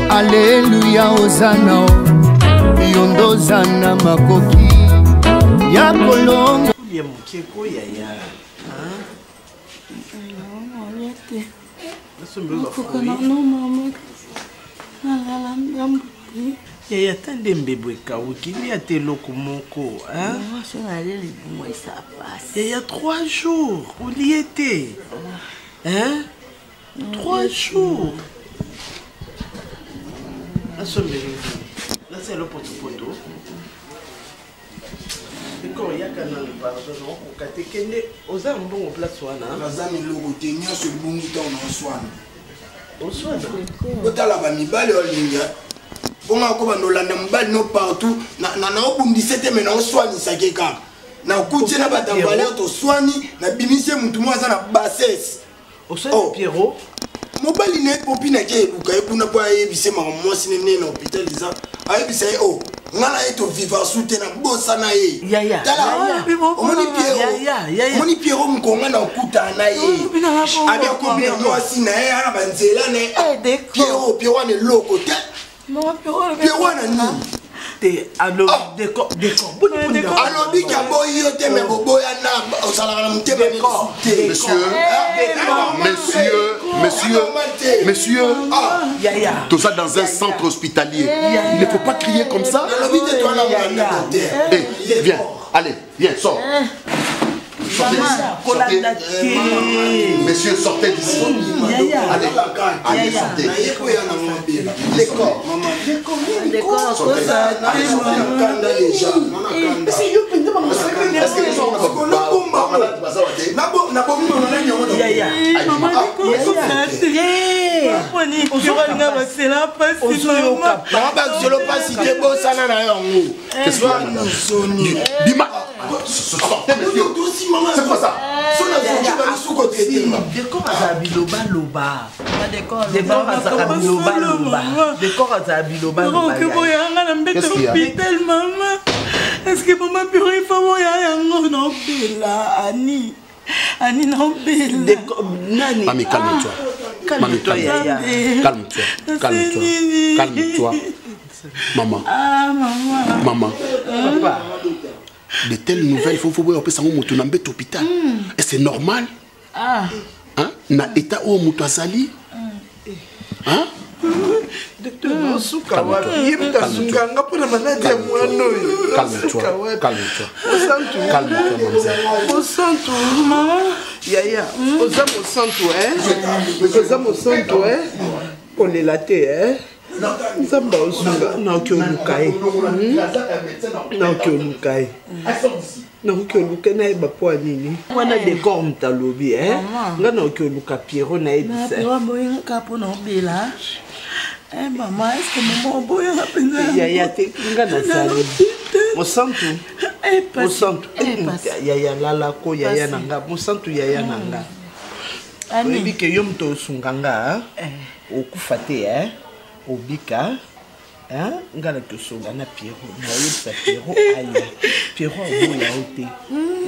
Alléluia, Hosanna, yondo zana makoki ya kolongo. Ya mukeko ya ya. Ya tande mbebwe kawuki ya te lokomoko, hein? Il y a 3 jours, où y était? Hein? 3 jours. Là, c'est le poteau. D'accord, il y a qu'un an, pardon, pour Katekene, aux armes, bon, au place, Swana. Les amis, le côté, il y a ce bon temps en Swan. Au Swan? Quand tu as la famille, balle, on a comme un balle, non partout. Na au bout 17 mais on Swan, ça qui est calme. Na couché na bata valeur to Swani, na bimisie mutumo za na bassesse. Au Swan, Pierrot. Mobali ne popina ke buka e puna pa e bise ma mwasi ne na hôpital disa ay bise oh ngala eto vivre soute na bossa na ye ya tala omoni Pierrot mkonga na okuta na ye abi ko bi mwasi na ye ana banzela ne Pierrot ne loko te Pierrot na ni te alo décor alo bi ka boyo te me boya na osala na muteba Monsieur, tout ça dans un centre hospitalier. Il ne faut pas crier comme ça. Viens, allez, viens, sors. Sortez. Messieurs, sortez d'ici. Allez, sortez. C'est quoi ça? Décor à biloba. Décor à biloba. Est-ce que maman peut y faire un Annie? Annie non belle. Mamie, calme-toi. Calme-toi. Maman. Maman. Papa. De telles nouvelles, il faut voir un peu ça au hôpital. Et c'est normal. Hein? Na état où mutu azali? Hein? Docteur, calme-toi. Au centre, maman. Yaya, au centre, hein? Pour les lattes, hein? Zamba osunga na okyolukai na okyoluka na eba po nini wana décor mtalobi nga na okyoluka Pierrot na ebisa Pierrot boyanga kapo na obela maman est-ce que maman boyanga penza ya te nga na sali mosantu ya lala ko ya nanga mosantu ya nanga oyebi ke yo mto osunga nga okufa te Obika, ngala tosoga na Pierrot, na yesa Pierrot aya. Pierrot oya ote.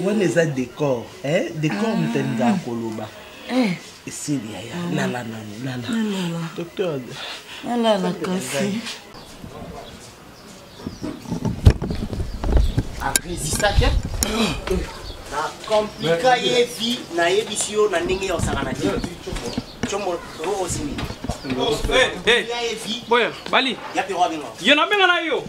Wana eza décor, décor mtenza koloba. Ici, là. Docteur. Là, kasi. Résistation. Na complica yevi na yebisio na ndenge yo sanga na ti. Chomo ro osimi. Boya, Bali. Ya pe robingo. Yo na benga na yo.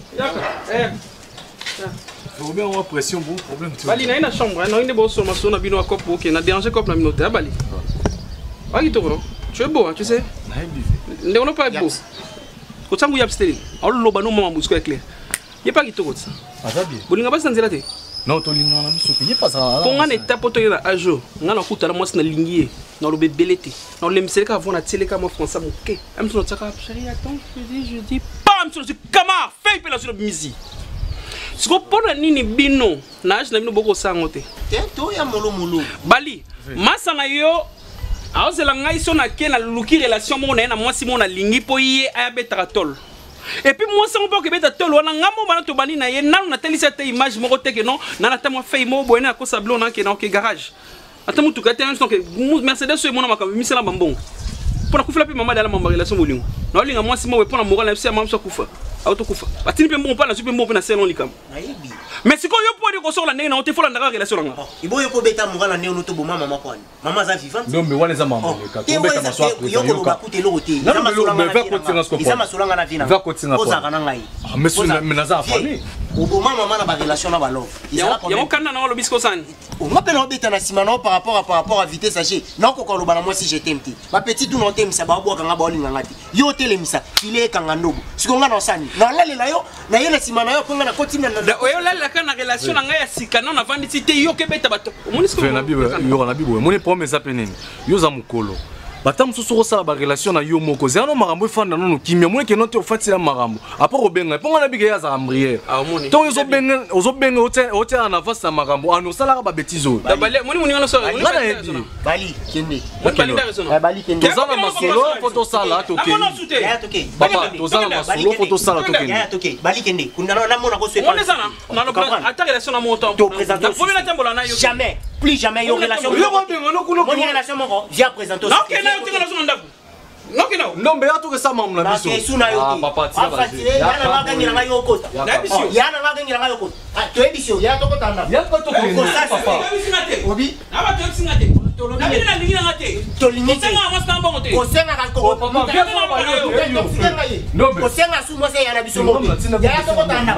Faut bien avoir pression pour problème. Bali na ina chambre, na inde bo so maso na bino akop OK, na déranger cop na minute, Bali. Bali to bro. Tu es beau, tu sais. Ne on pas beau. Ko tsangu ya absteli. Alo loba no mama musko clair. Ye pas kitoko ça. Ah ça bien. Bolinga basi nzela te. Non, to linga na biso pe. Ye pas ça. Ko ngana étape to yena ajo. Ngana kuta na mwasi na lingier. Na lo bebelete. Na le mseleka avona tseleka mo français moké. Am so tsaka chérie attends, je dis pam sur ce camar, fais pe la sur misi. Siko pona nini bino na age na bino boko sangote. To ya molo. Bali, masa na yo aozela ngai so na ke na luki relation mo na mwasi mo na lingi po ye ayabeta tol. Et puis moi ça on peut que beta tol wana ngamo bana to bani na ye nanu na telisa te image moko te ke non na na tamwa fei mo boena ko sablo na ke na ke garage. Atamu to kate nso ke Mercedes so mona makambi misela bambongo. Pona kufula pe mama dala mama relation mo lingo. Na linga mwasi mo we pona moral na fisi mama so kufa. Autokufa. Batini pe mo pa na super mo pe na selon likam. Naibi. Mais siko yo po de ko so la ndenge na ote fola ndaka relation nga. Ibo yo ko beta moral na neo to boma mama kwani. Mama za vivante. Non mais wana za mama ka. Ko beta maswa ko yo ko ba kute lokote. Zama solanga va kotinga sko. Zama solanga na vina. Va kotinga ko. Ozaka na ngai. Ah mais so na za famille. Oboma mama na ba relation na ba love. Yamo kana na lo bisko sani. On m'appelle en bêta na simano par rapport à vitesse âgée. Non ko ko lo bana moi si je t'aime ti. Ba petit tout non t'aime ça ba bo kanga ba olinga ngati. Yo telemisa filet kanga ndobo. Siko nga na sani. Na lalela yo na yela simana yo ko nga na kotina na. Oyo lalela kana relation na ngai ya sikana na vandi ti te yo ke beta bato. Omoni siko. Na bibo yo na bibo. Moni promesse apeneni. Yo za mukolo. Bata mususu ko sala ba relation na yo moko. Zano marambo fanda no kimia moni ke note ofatila marambo. Apa ko benga. Ponga na biga ya za ambrière. Ah omoni. Ton yo zo benga hotel na vasa marambo. Ano sala ba betizo. Da bali moni ngana so. Bali kende. Bali kende. Tozana masolo photo sala toke. Ya toke. Papa tozana masolo photo sala toke. Ya toke. Bali kende. Kundana na mona ko so. On est ça na. Na ata relation na moto. To présenter. Faut bien tambola na yo. Jamais. Plus jamais yo relation. Yo ba benga no kuno. Mon relation moko. Viens présenter. Non mais ato que ça mamu na biso. Ah papa tia ba. Yana magangira nga yo kota. Yana magangira nga yo kota. Ah to ebisio ya to kota na. Ya ko to ko papa. Obi. Aba to singate. Na bina lingi ngate. To lingi. Senga masta mbongo te. Ko senga ka ko papa. Ko senga su mo se yana biso mo. Ya to kota na.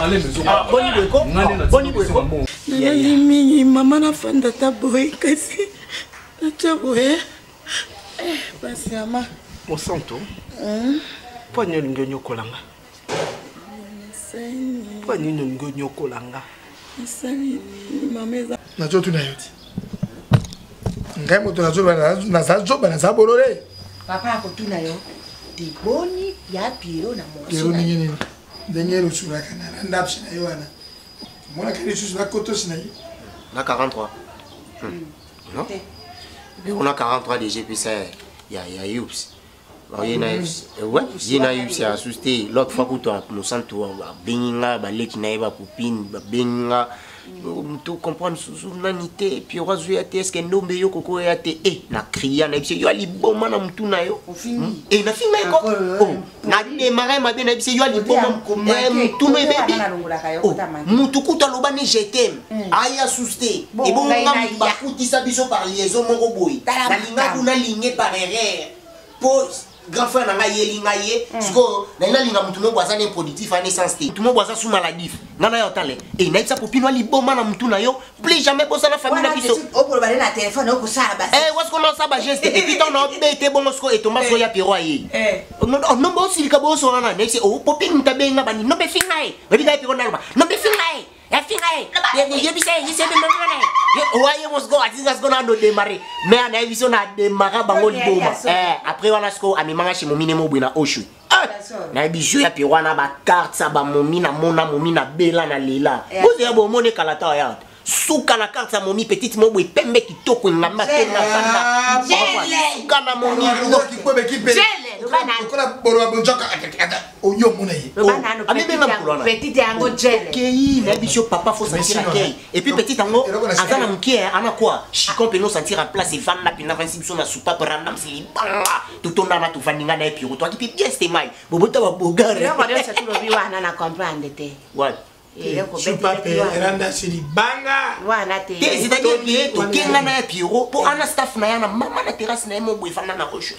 Boni bweko. Boni bweko. Nali mingi mama na fanda taboy kasi. Na taboy. Basi ama. Mosanto. Kwa nini ngonyokolanga? Kwa nini ngonyokolanga? Sani mameza. Na jotu na yoti. Ngai moto na joba na za joba na za bolore. Papa akotuna yo. Tiboni ya Piero na mosi. Piero nini? Dengero sura kana ndapshi na yo ana. Mona kali susu na koto sinayi. Na 43. Non? On a 43 DG puis ça il y a Youps. Ouais, il y a Youps à souster l'autre fois que toi nous sentons benga ba leki na ba poupine ba benga tout comprendre sous l'unité puis on va jouer à est-ce que ndombe yo koko ya te na cria na biso yo ali boma na mutu na yo et na fini ko oh na démarrer ma bien na biso yo ali boma mutu no bébé mutu kuta loba ni je t'aime aya souster et bon ba kutisa biso par liaison moko boy na linga kuna ligne par erreur pause grand frère nanga yeli ngaye siko na ina linga mutu no bwaza ne productif à naissance te mutu mo bwaza sous maladif nana yo tale et na itsa popino ali boma na mutu na yo plus jamais bossa na famille na biso o pour bale na téléphone o ko sala basi what's qu'on a ça ba geste et puis ton no bete bon siko et tomba so ya Piero aye non bo silika bo so nana ne se o popine tabenga bani no be fingae we biga Piero na no be fingae ya fingae ye bi se be mangana oye mos go atinga sko na do démarrer mais ana vision na démarrer bango liboma après wana sko amemanga chez momine mo bwina oshu na bijou ya Piero na ba carte sa ba momi na mona momi na bela na lela boze ya bo mone kalata ya suka na carte sa momi petite mo bwe pembe kitoko na matena fanda suka na momi ndo ki kwebe ki pele ko na boro ba bonjoka oyo mona ye amebe ngam Petite yango gel. Kei, na biso papa faut sentir accueil. Et puis petite yango, azana mkie ana quoi? Chicon peut nous sentir en place et van na pina 26 sur na soupape random c'est banga. Tout on a tout vaninga na puis toi qui peut bien c'était mai. Bobota ba bogare. Yo ko ça tout le bi wana na comprendre te. Ouais. Soupape randa c'est banga. Wana te. C'est-à-dire que to kenga na Pierrot pour ana staff na yana maman na terrasse na mo boy fana na roche.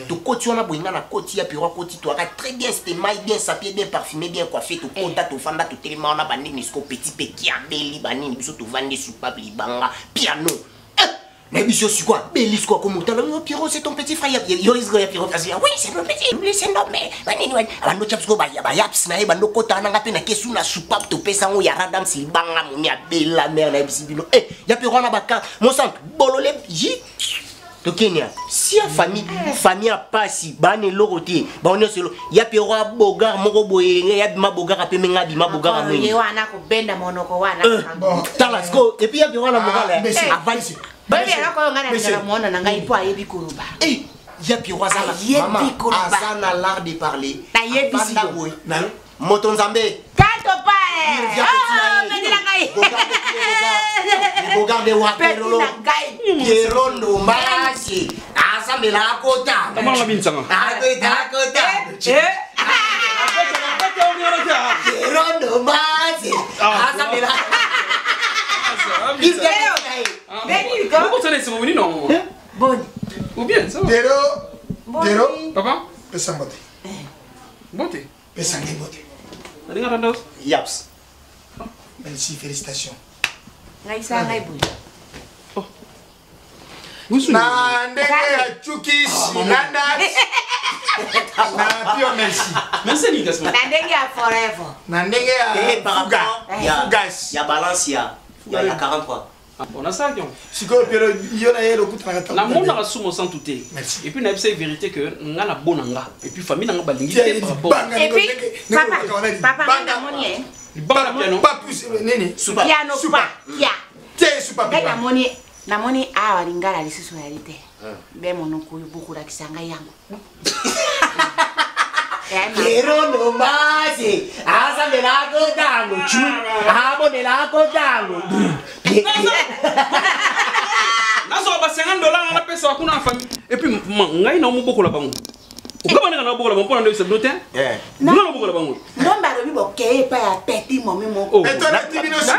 To koti wana boyinga na koti ya Pierrot koti toi très bien c'était mai bien sapé bien parfumé bien coiffé to kota to fanda to tellement na bandi nisko petit petit abeli banini biso to vendre soupape libanga piano. Mais biso c'est quoi? Bélis quoi comme t'as le Pierrot c'est ton petit frère yo is go ya Pierrot oui c'est mon petit lui c'est non mais banini ouais bando chapsko ba yaps na bando kota na ngape na kesu na soupape to pesa ngo ya radam si banga mo ya bella mère na bisibino ya Pierrot na baka mon sang bolole ji to Kenya si a famille a pasi bane loroté ba on est solo ya Pierrot bogar moko boyenge ya bima bogar ape menga bima bogar mo ye wana ko benda monoko wana talasko et puis ya Pierrot na bogar avance Baby alors quand on a la mona na ngai po ayebi kuluba. Ya Pierrot azana maman azana l'art de parler. Na yebi si na moto nzambe. Kanto pa mais la ngai. Regarde wa Pierrot ndo mbasi. Azambe la kota. Comment la binsanga? Akota. Pierrot ndo mbasi. Azambe la Pourquoi ça laisse mon non? Bon. Ou bien ça va? Dero. Papa? Pesa mbote. Bonté. Pesa mbote. Allez randos. Yaps. Merci, félicitations. Ngai sa ngai bu. Oh. Na ndenge ya chuki sinanda. Na pio merci. Merci Nicolas. Na ndenge ya forever. Na ndenge ya fugas. Ya balance ya 43. On a ça, Guillaume. Si quoi, Pierrot, il y en a un coup de temps. Na mon a sous mon sang tout est. Et puis na c'est vérité que nga na bonanga. Et puis famille na balingi. Et puis papa na moni. Banga piano. Pas plus nene. Piano pas. Ya. Tiens, super papa. Na moni a walingala lisusu réalité. Be monoko beaucoup la kisanga yango. Pierrot no mbasi. Asa de la kotango. Abo de la kotango. Nazo ba $50 na pesa wakuna famille. Et puis ngai na mo bokola bango. Ukabana na bokola bango na se bloté. Na bokola bango. Nomba lobi boke pa ya petit momi moko. Et toi la tibino super.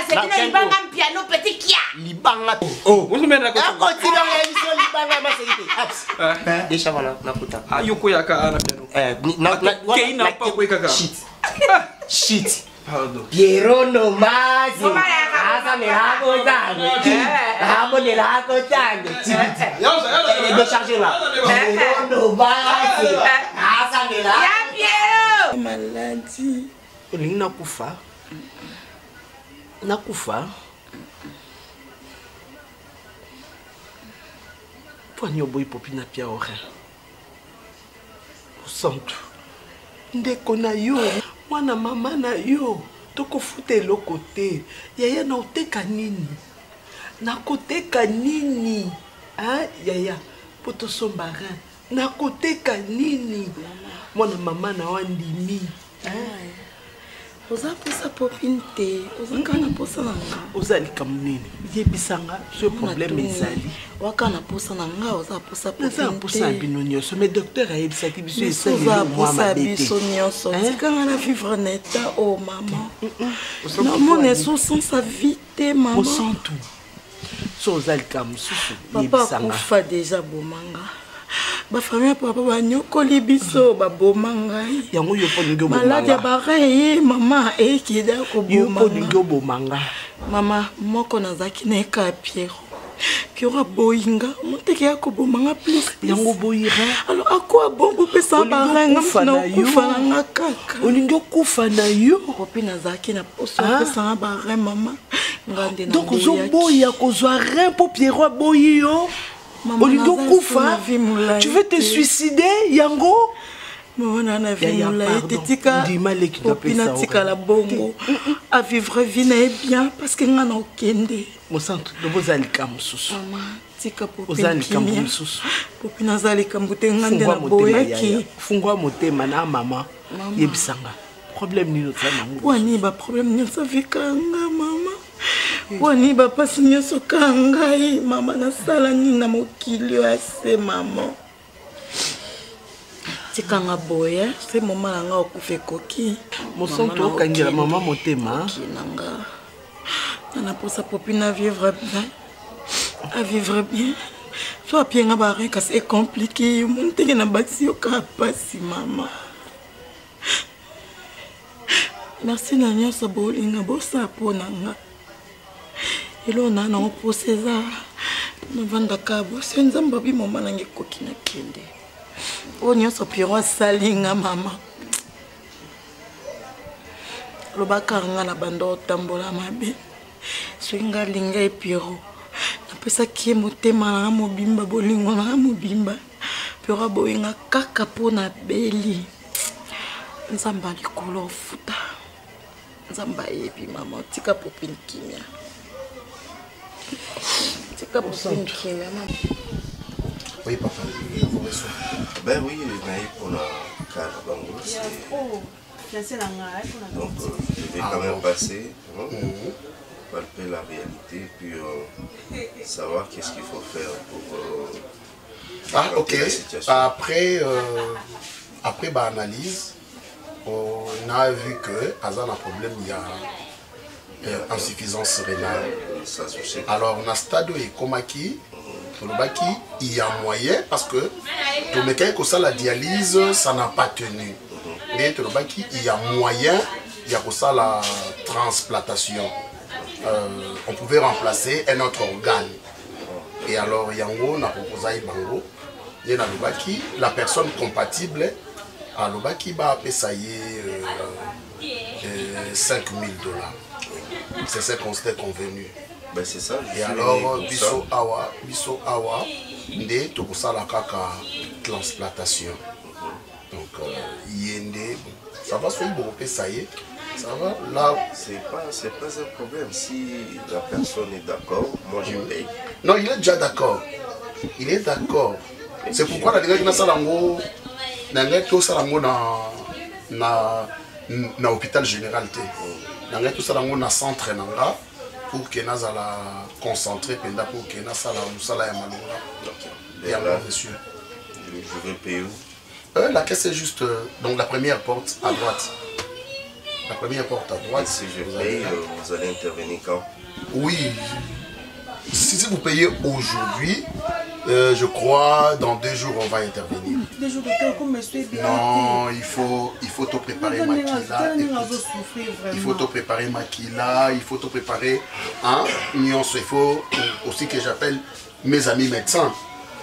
C'est qui libanga piano petit kia. Libanga. Oh, vous me racontez. Continue la émission libanga ma sécurité. Déjà voilà, na kuta. Ayoko yaka ana piano. Na pas quoi kaka. Shit. Pardon. Pierrot no mbasi. Asa me hago tango. Abo de la kotango. Déchargez là. Pierrot no mbasi. Asa me la. Ya Pierrot. Maladie. Olingi nakufa. Nakufa. Pwani oboyi popi na pia ore. Osantu. Ndeko na yo. Mwana mama na yo. Toko fute eloko te. Yaya na oteka nini? Nakoteka nini? Ah, yaya. Poto sombarin. Nakoteka nini? Mwana mama na wandimi. Oza posa popine te. Oza kana posa nanga. Oza likamnini. Yebisanga. Ce problème ezali. Wakana posa nanga. Oza posa popine te. Oza posa bino nyonso. Mais docteur a yebisaki biso esali oza posa biso nyonso. Tikanga na vivre en état. Oh maman. Non, mon eso sans sa vie te maman. Osantu. So oza likamsusu. Papa kufa déjà bomanga. Ba famille papa ba nyokoli biso ba bomanga. Yango yo po ningo bomanga. Malade ya bare mama ekida ko bomanga. Yo po ningo bomanga. Mama moko nazaki na eka Pierrot. Pierrot boyinga moteke ya ko bomanga plus. Yango boyira. Alors à quoi bon pesa bare na kufa na kaka. Olingo kufa na yo. Popi nazaki na poso pesa bare mama. Ngande na. Donc zo boya ko zo rien pour Pierrot boyo. Olingo kufa, tu veux te suicider, Yango? Mona na vimola tika opina tika la bongo à vivre vie n'est bien parce que ngana okende mon centre de vos alikam susu maman tika popina susu popina zalika mbute ngande na boyeki fungwa motema na mama yebisanga problème ni notre maman wani ba problème ni sa vikanga mama wani ba pasi ni so kanga mama na sala ni na mokili ase mama tikanga boya c'est maman nanga okufe koki mosanto okangela mama motema nanga na posa popina vivre bien à vivre bien soit bien nga ba rien c'est compliqué mon tenge na basi oka pasi mama merci na nyonso bolinga bosa pona nga elo na na poseza na vanda kabo senzamba bi mama nange koki na kende onyo so piro salinga mama lobaka nga na bando tambola mabe swinga linga e piro na pesa ki motema na mobimba bolingo na mobimba piro boinga kaka pona beli nzamba likolo futa nzamba yebi mama tika popin kimia tika popin kimia mama. Oui, papa. Ben oui, pour la Carabango. Donc, je vais quand même passer, palper la réalité, puis savoir qu'est-ce qu'il faut faire pour ok. la situation. Après analyse, on a vu que Azan a un problème, il y a insuffisance rénale. Alors, on a stade et Komaki. Il y a moyen parce que pour que la dialyse ça n'a pas tenu. Mais il y a moyen, il y a ça la transplantation. On pouvait remplacer un autre organe. Et alors Yango n'a proposé Bango. Et la personne compatible à l'Obaki va payer 5 000 $. C'est ce qu'on s'était convenu. Ben c'est ça. Et alors, biso awa, nde tokosa la kaka transplantation. Donc, yende, ça va se faire beaucoup, ça y est. Ça va là. C'est pas un problème. Si la personne est d'accord, moi je paye. Non, il est déjà d'accord. Il est d'accord. C'est pourquoi la dernière salango, na hôpital général té. Na tout salango na centre nanga. Pour que nous allons concentrer pour que nous allons monsieur. Je vais payer où? La caisse est juste donc la première porte à droite. La première porte à droite. Et si je paye, vous allez intervenir quand? Oui. Si vous payez aujourd'hui, je crois dans 2 jours on va intervenir. 2 jours de temps comme non, il faut te préparer Makila. Il faut te préparer Makila, il faut te préparer il faut aussi que j'appelle mes amis médecins.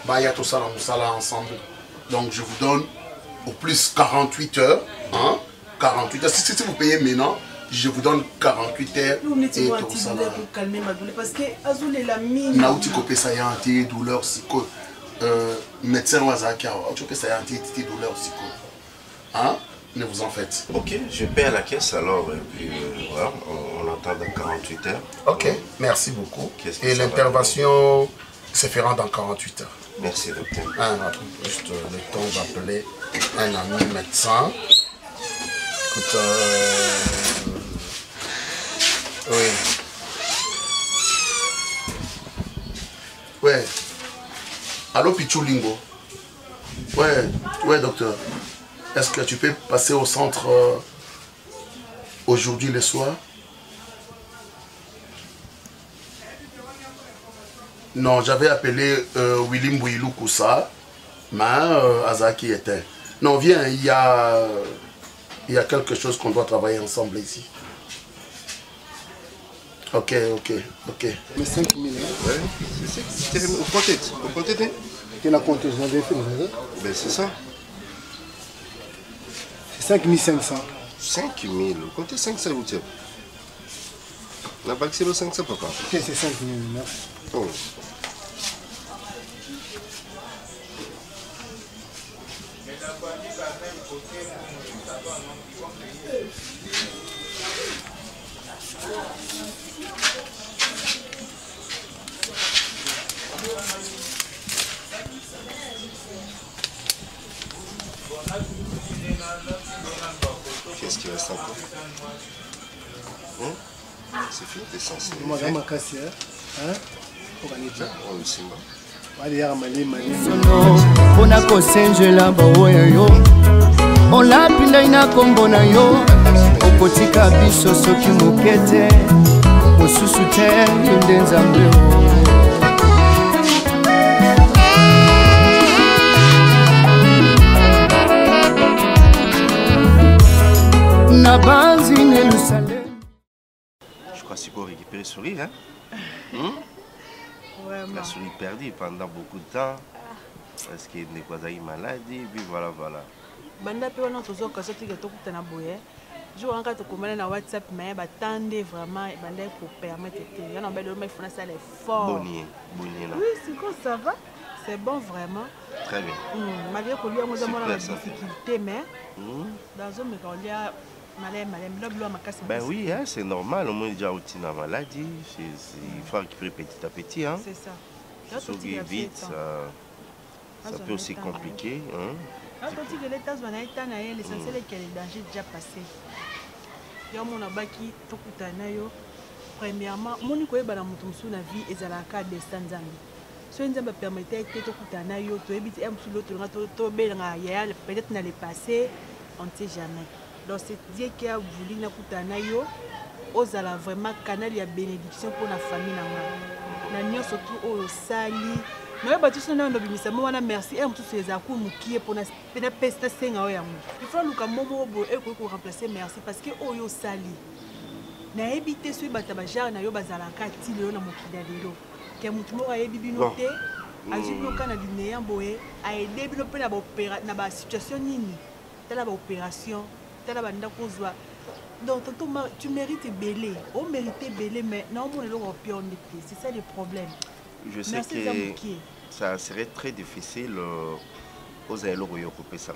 Bah il y a tout ça dans ça ensemble. Donc je vous donne au plus 48 heures. 48 heures. Si vous payez maintenant, je vous donne 48 heures et tout ça. Pour calmer ma douleur parce que Azul est la mine. Nauti copé ça y a anti-douleur psycho. Médecin Wazaki, tu peux ça y a anti-douleur psycho. Ne vous en faites. Ok, je paie à la caisse alors et puis voilà, on attend dans 48 heures. Ok, merci beaucoup. Et l'intervention se fera dans 48 heures. Merci docteur. Juste le temps d'appeler un ami médecin. Écoute, oui. Ouais. Allô Pichulingo. Ouais docteur. Est-ce que tu peux passer au centre aujourd'hui le soir? Non, j'avais appelé Willy Mbouilou Koussa, mais Azaki était. Non, viens, il y a quelque chose qu'on doit travailler ensemble ici. Ok. Mais 5 000, ouais, c'est au compte, quelle compte je l'avais fait, ben c'est ça. C'est 5 500. 5 000, comptez 500 ou tiens. La banque c'est le 500 papa. Ok, c'est 5 000, merci. Oh. Qu'est-ce qui reste encore? C'est fini, t'es censé. Madame Akassia, hein? On le sait. mpona kosenjela baoyo yo olapinda ina kombo na yo okotika biso soki moke te mosusu te yo nde nzambe na banzi na Yerusalem. Je crois qu'il faut récupérer le sourire, hein? La souris perdue pendant beaucoup de temps parce qu'il n'est pas malade et puis voilà. Banda pe wana tozo kaso tika tokutana boye. Je vois encore tokomana na WhatsApp mais batande vraiment banda pour permettre te. Yana mbele mais faut ça l'effort. Bonnier là. Oui, c'est quoi ça va? C'est bon vraiment. Très bien. Malgré qu'on lui a montré la difficulté mais dans un mécanicien ben oui, hein, c'est normal, au moins déjà routine la maladie, il faut récupérer petit à petit. Hein. C'est ça. Sauver vite, ça peut aussi compliquer. Quand on dit que l'État l'essentiel est que les dangers déjà passés. Il y a mon abaki, premièrement, mon école est dans la vie et dans la carte des standards. Si on me permettait de t'écouter, tu évites un peu l'autre, peut-être n'allait passer, on ne sait jamais. Donc c'est Dieu qui a voulu nakutana yo ozala vraiment canal ya bénédiction pour la famille na nyo surtout au sali na ba tiso na ndobimisa mo wana merci et mutu seza ku mukie pour na pesta senga oya mu il faut luka momo bo e ko remplacer merci parce que oyo sali na ebité so bata ba jar na yo bazala ka ti le na mokida lelo ke mutu mo ayebi bino te ajibi okana linéa boye a aider bino pe na ba opéra na ba situation nini tala ba opération. Donc, tu mérites belé. On mérite belé, mais non, c'est ça le problème. Je sais que ça serait très difficile aux élèves de couper ça.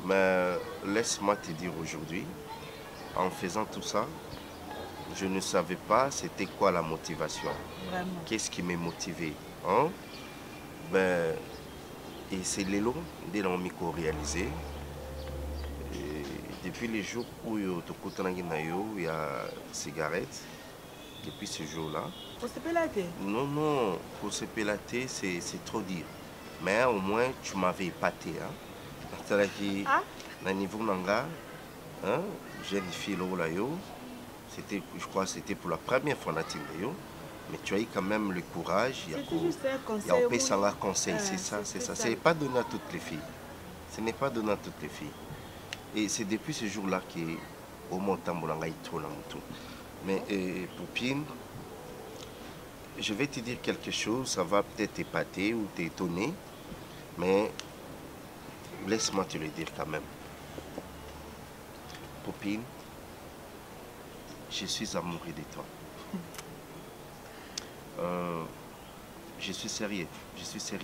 Mais laisse-moi te dire aujourd'hui, en faisant tout ça, je ne savais pas c'était quoi la motivation. Qu'est-ce qui m'a motivé, hein? Ben, et c'est l'élo de l'homme réalisé. Depuis les jours où il y a cigarettes, depuis ce jour-là. Pour se pélater? Non, pour se pélater, c'est trop dire. Mais au moins, tu m'avais épaté. Dans le niveau nanga, jeune fille, je crois que c'était pour la première fois. Mais tu as eu quand même le courage. Il y a un conseil, c'est ça. Ce n'est pas donné à toutes les filles. Ce n'est pas donné à toutes les filles. Et c'est depuis ce jour-là qu'au Montambolanga, il tourne en moto. Mais Poupine, je vais te dire quelque chose, ça va peut-être t'épater ou t'étonner, mais laisse-moi te le dire quand même. Poupine, je suis amoureux de toi. Je suis sérieux,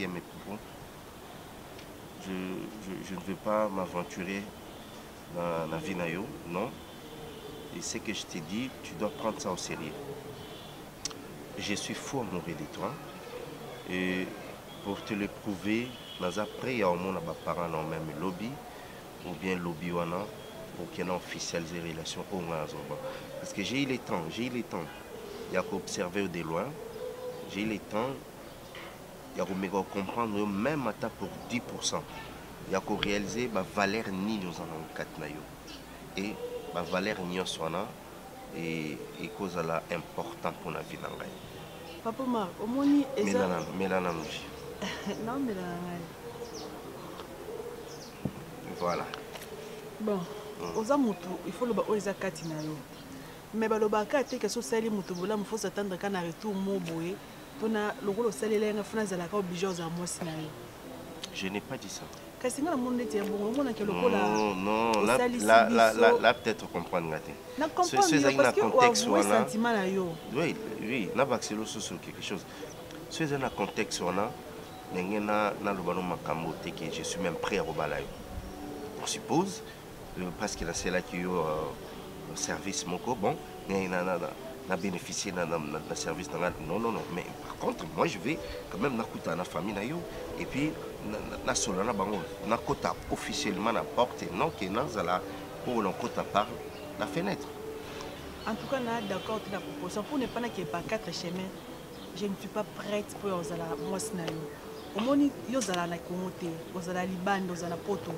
mes poupons. Je ne veux pas m'aventurer dans la vie, non. Et ce que je t'ai dit, tu dois prendre ça au sérieux. Je suis fou amoureux de toi. Et pour te le prouver, après, il y a au moins des parents dans le même lobby, ou bien lobby pour qu'ils officialisent les relations au moins. Parce que j'ai eu le temps. Il y a qu'à observer de loin. J'ai eu le temps. Il y a qu'à comprendre, même à pour 10%. Il y a qu'à réaliser la valeur ni nous en avons 4 et la valeur ni nous en et cause la important pour la vie dans la Papa Mar, au moins voilà. Bon, aux amours, il faut le bas zakati na yo. Mais le bakati que so sali mutu bola il faut s'attendre quand on retour mo boye pour na le gros sali là na fana zala ka obligé aux amours na yo. Je n'ai pas dit ça. Non, là peut-être comprendre. C'est un contexte où oui, là sur quelque chose. C'est un contexte où je suis même prêt à rebalayer. on suppose, parce que c'est là qu'il y a un service moko, bon, n'a bénéficié d'un service. Non, non, non. Mais par contre, moi, je vais quand même dans la famille, et puis, na kota officiellement la porte, non, qui est dans la pour l'on kota par la fenêtre. En tout cas, on est d'accord avec la proposition. Pour ne pas qu'il n'y ait pas 4 chemins, je ne suis pas prête pour moi. Au moins, il y a la communauté, il y a la Liban, il y a la poto.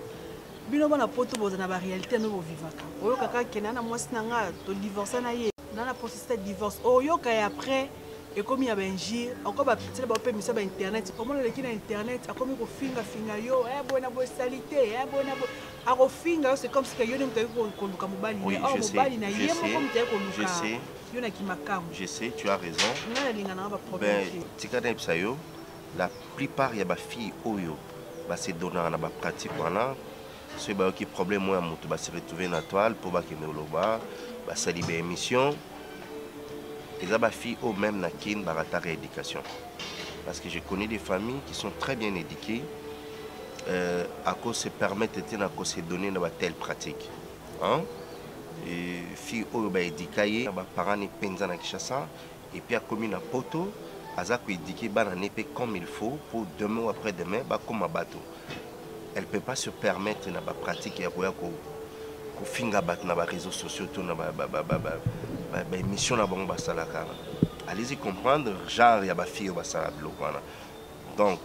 Bino bana poto boza na ba réalité no vivaka. Oyo kaka kenana mwasi nanga to divorcer na ye. Na processus de divorce. Oyo ka après et comme il y a benji, encore ba petit ba pe misa ba internet. Comment le kina internet a comme ko finga yo, bona bo salité, bona bo a ko finga c'est comme si que yo ne mtaye ko luka mobali. Oui, je sais. Je sais. Yo na kimakam. Je sais, tu as raison. Na linga na ba problème. Ben tikana ipsayo, la plupart ya ba filles oyo ba se donner na ba pratique voilà. Ceux qui ont problème moi va se retrouver dans la toile pour qu'ils ne loba va salir des émissions et ça va filles au même na kin barata rééducation parce que je connais des familles qui sont très bien éduquées à cause se permettre de se donner dans telle pratique hein et filles au ba éduquées ba parents ni penza na Kinshasa et puis à commune à poto aza ko éduquer ba na nepe comme il faut pour demain ou après demain ba comme un bateau. Elle ne peut pas se permettre de pratiquer les réseaux sociaux, les émissions. Allez-y comprendre, genre, il y a des filles qui sont donc,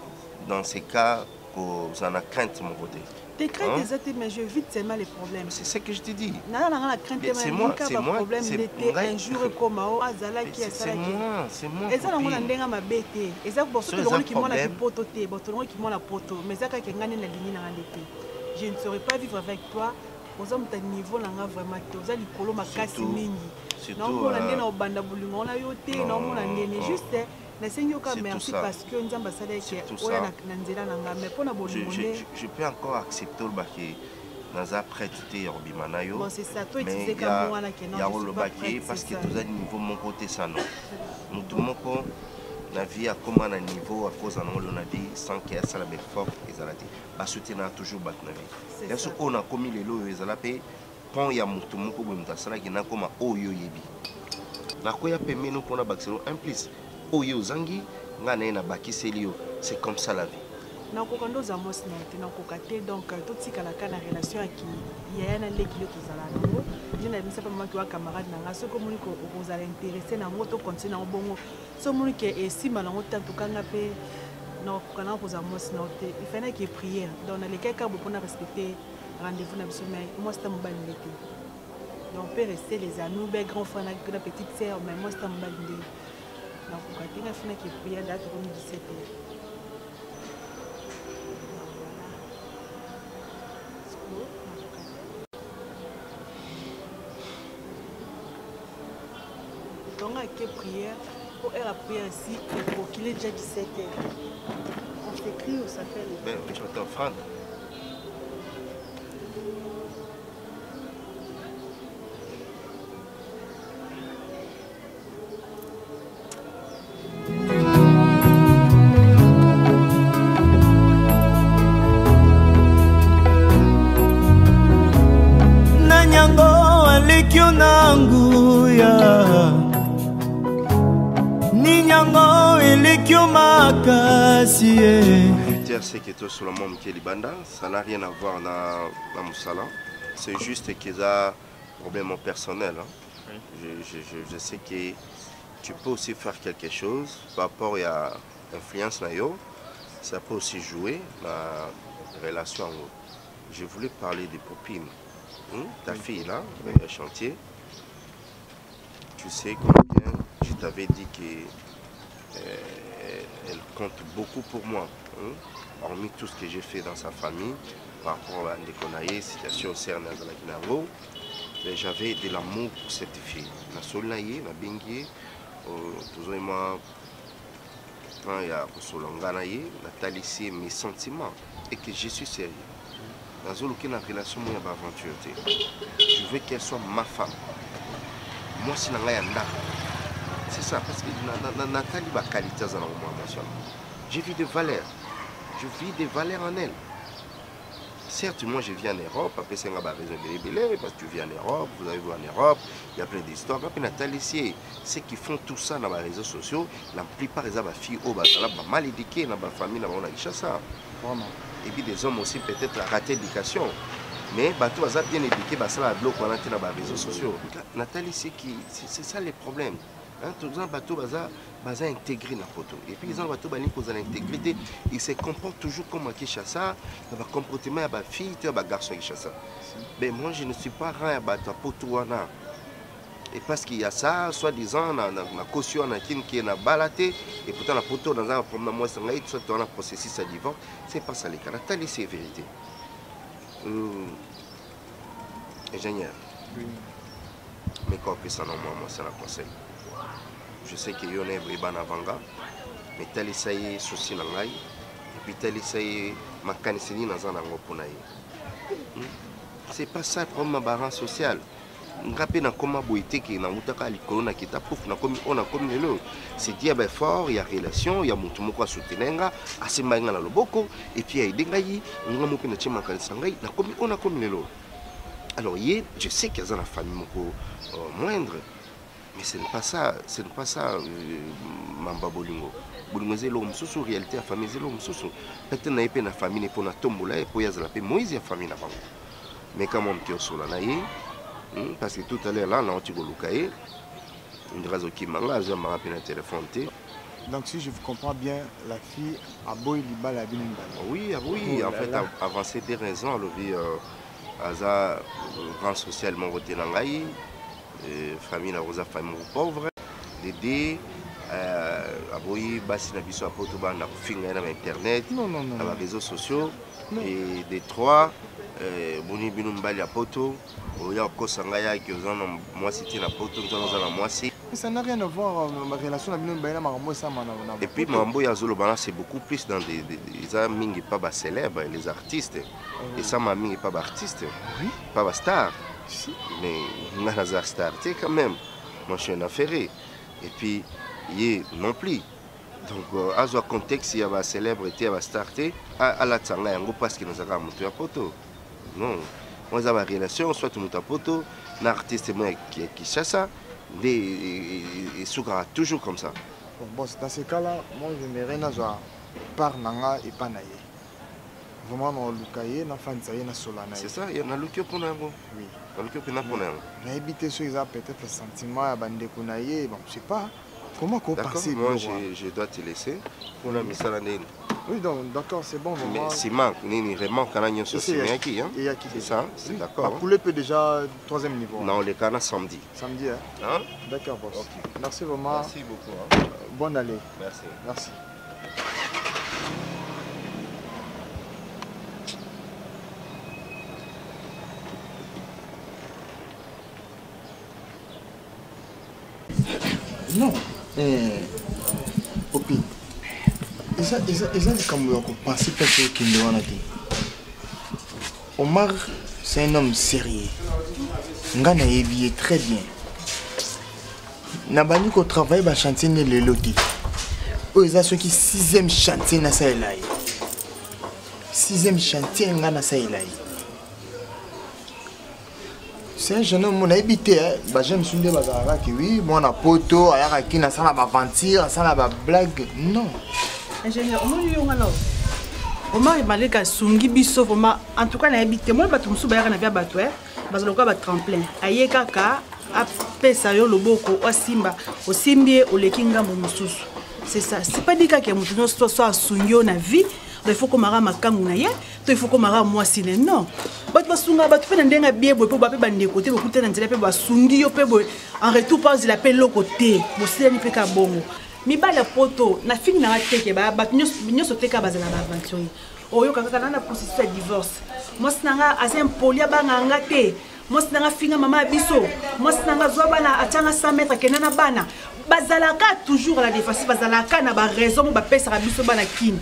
dans ces cas, vous en avez crainte de mon côté. Tes craintes, mais je vis tellement les problèmes. C'est ce que je te dis. C'est moi, c'est moi. Un jour comme c'est moi. Et ça, on a un bébé. Et ça, pour ceux qui m'ont la poto, qui m'ont la poto, mais ça, qui gagne la ligne dans l'été. Je ne saurais pas vivre avec toi. Aux hommes, tu as niveau vraiment. Tu as les colos, ma casse mingi. Non, on a des banda boulons, on a yoté, non, on a des juste. Merci parce que nous avons je peux encore accepter que dans un prêté Orbimanayo. Bon, c'est ça, toi, mais il y a parce que tout à niveau mon côté ça non. Nous tout mon côté, la vie a comme un niveau à cause de la vie sans qu'il y ait ça la fort et ça la dit. Bah soutenir toujours battre la vie. Et ce qu'on a commis les lois et ça la paix. Quand il y a mon tout mon côté, ça la qui n'a comme un haut yoyebi. La quoi y a permis nous pour la vacciner un plus. Oyo zangi ngana na bakiselio c'est comme ça la vie na kokando za mos na te na kokate donc tout tika la kana relation qui ya na lekile to zala ngo je na bisa pa maki wa camarade na nga soko moni ko ozala intéressé na moto continue na bongo so moni ke esima na ngota to kanga pe na kokana ko za mos na te il fallait que prière donc na lekeka bo pona respecter rendez-vous na biso mais moi c'est mon balité donc peut rester les amis ben grand frère na petite sœur mais moi c'est mon balité. Donc, quand il a fini qu'il priait date comme 17 h. Donc, avec prière, pour la prière ici, pour qu'il est déjà 17 h. On s'écrit ou ça fait. Ben, je vais t'offrir. C'est que tout sur le monde qui est Libanda, ça n'a rien à voir dans la Moussala. C'est juste qu'il y a un problème personnel. Hein. Je sais que tu peux aussi faire quelque chose par rapport à l'influence. Ça peut aussi jouer la relation. Je voulais parler de Popine. Ta fille là, le chantier. Tu sais combien je t'avais dit qu'elle compte beaucoup pour moi. Hormis tout ce que j'ai fait dans sa famille, par rapport à la situation cerne dans la Guinée, j'avais de l'amour pour cette fille. La solnaye, la bengue, toujours moi, quand il y a solonganaye, la talisser mes sentiments et que je suis sérieux. Dans une relation, il y a aventure. Je veux qu'elle soit ma femme. Moi, c'est c'est ça, parce que Nathalie a qualité dans la. J'ai vu des valeurs. Je vis des valeurs en elle. Certes, moi je vis en Europe, après c'est un raison belé, parce que tu vis en Europe, vous avez vu en Europe, il y a plein d'histoires. Après Nathalie, ceux qui font tout ça dans les réseaux sociaux, la plupart des filles mal éduquées dans la famille, dans la ça. Et puis des hommes aussi peut-être raté l'éducation. Mais bateau a bien éduqué, ça va bloquer dans les réseaux sociaux. Nathalie, c'est ça les problèmes. Tout le bateau va intégrer la photo. Et puis les bateaux ont l'intégrité, ils se comportent toujours comme un Kinshasa, il va comportement à fille, à garçon Kinshasa. Mais moi je ne suis pas rang à bateau Potouana. Et parce qu'il y a ça, soi-disant, dans la caution qui est balatée, et pourtant la photo dans un problème, moi c'est un processus à divorce, c'est pas ça les cas. Nathalie, c'est la vérité. Ingénieur, mais quand ça non moi c'est la conseil. Je sais qu'il y a un Iban Avanga, mais tel essaye souci dans l'ail, et puis tel essaye ma canisini dans un angoponaï. C'est pas ça le problème baran social. Rappelez dans comment boité qui dans utaka likolona qui tapouf on a comme le c'est dire ben fort il y a relation il y a mutu moko soutenenga asemanga na loboko et puis il dengayi on a mo pena chima kansangai na comme on a comme le alors je sais qu'il y a dans la famille moko moindre. Mais ce n'est pas ça, Mamba Bolingo. Bolingo c'est l'homme sous réalité la famille c'est l'homme sous. Peut-être n'a pas na famille pour na tombola et pour y avoir la paix Moïse la famille là-bas. Mais quand même tu es sur la naïe, parce que tout à l'heure là, on tu go lukaye, une raison qui m'a j'ai m'a rappelé un téléphone. Donc si je vous comprends bien, la fille a boy liba la bin. Oui, en fait avant c'était raison, elle vit à rang socialement voté dans l'aïe. Famille la rosa famille pauvre Dédé aboyi basi na biso apoto bana kufinga na internet na les réseaux sociaux et des trois boni bino mbali apoto oya kosanga ya ki ozana moi cité na poto ozana moi si ça n'a rien à voir ma relation na bino mbali na makambo ça mana et puis mambo ya zolo bana c'est beaucoup plus dans des amis pas bas célèbres les artistes et ça mamie pas bas artiste pas bas star. Mais on a la star, quand même. Moi je suis un affairé. Et puis, il non plus. Donc, à ce contexte, il y a une célébrité, il y a star, à la tsanga, il y a parce qu'il nous a monté à poto. Non. Moi, j'ai une relation, soit tout le monde à poto, un artiste qui chasse ça, et soukara toujours comme ça. Bon, dans ce cas-là, moi, je me rends par Nanga et Panaye. Vraiment, on a lukaye, on a fanzaye, on a solanaye. C'est ça, il y a un lukaye pour nous. Oui. On a évité ce peut-être le sentiment à bande kunaye, bon, je sais pas. Comment qu'on passe. Moi, je dois te laisser. On a mis ça là. Oui, donc d'accord, c'est bon. Mais si manque, ni vraiment canagnon sur ce qui hein. C'est ça, c'est d'accord. La poulet peut déjà 3e niveau. Non, les canards samedi. Samedi, hein? D'accord, boss. Okay. Merci vraiment. Merci beaucoup. Bonne année. Merci. Merci. Non, Opi, ils ont pensé que c'est qui doit dire. Omar, c'est un homme sérieux. Ngana est très bien. Nabani ko travaille ba chantier le loti. Ils ont ceux qui 6e chantier na saïlaï. 6e chantier ngana saïlaï. C'est un jeune homme qui a habité. Je me suis dit que oui, mon poto, qui n'a pas d'aventure, ça n'a blague. Non. Ingénieur, Omar est malé qu'à Sungi Bisso, en tout cas, il a habité. Moi, je suis allé à Batoué, je suis allé à tremplin. Aïe Kaka, a Pesayo, le Boko, au Simba, au Simbi, au Lekinga, Mousous. C'est ça. C'est pas dit que nous soit à Sungi, on a vie. Il faut que mara makangu il faut que mara moi sine non bat basunga bat pe ndenga bien bo pe ba pe bande côté bo kuta nzela pe ba sungi yo pe bo en retour pas la pe lokoté bo sile ni pe ka bongo mi ba la poto na fini na teke ba bat nyo teka ba za na aventure oyo kaka na processus de divorce moi sinanga assez impoli ba nganga te moi sinanga finga mama biso moi sinanga zo bana atanga 100 mètres kenana bana bazalaka toujours la défensive bazalaka na ba raison ba pesa biso bana kin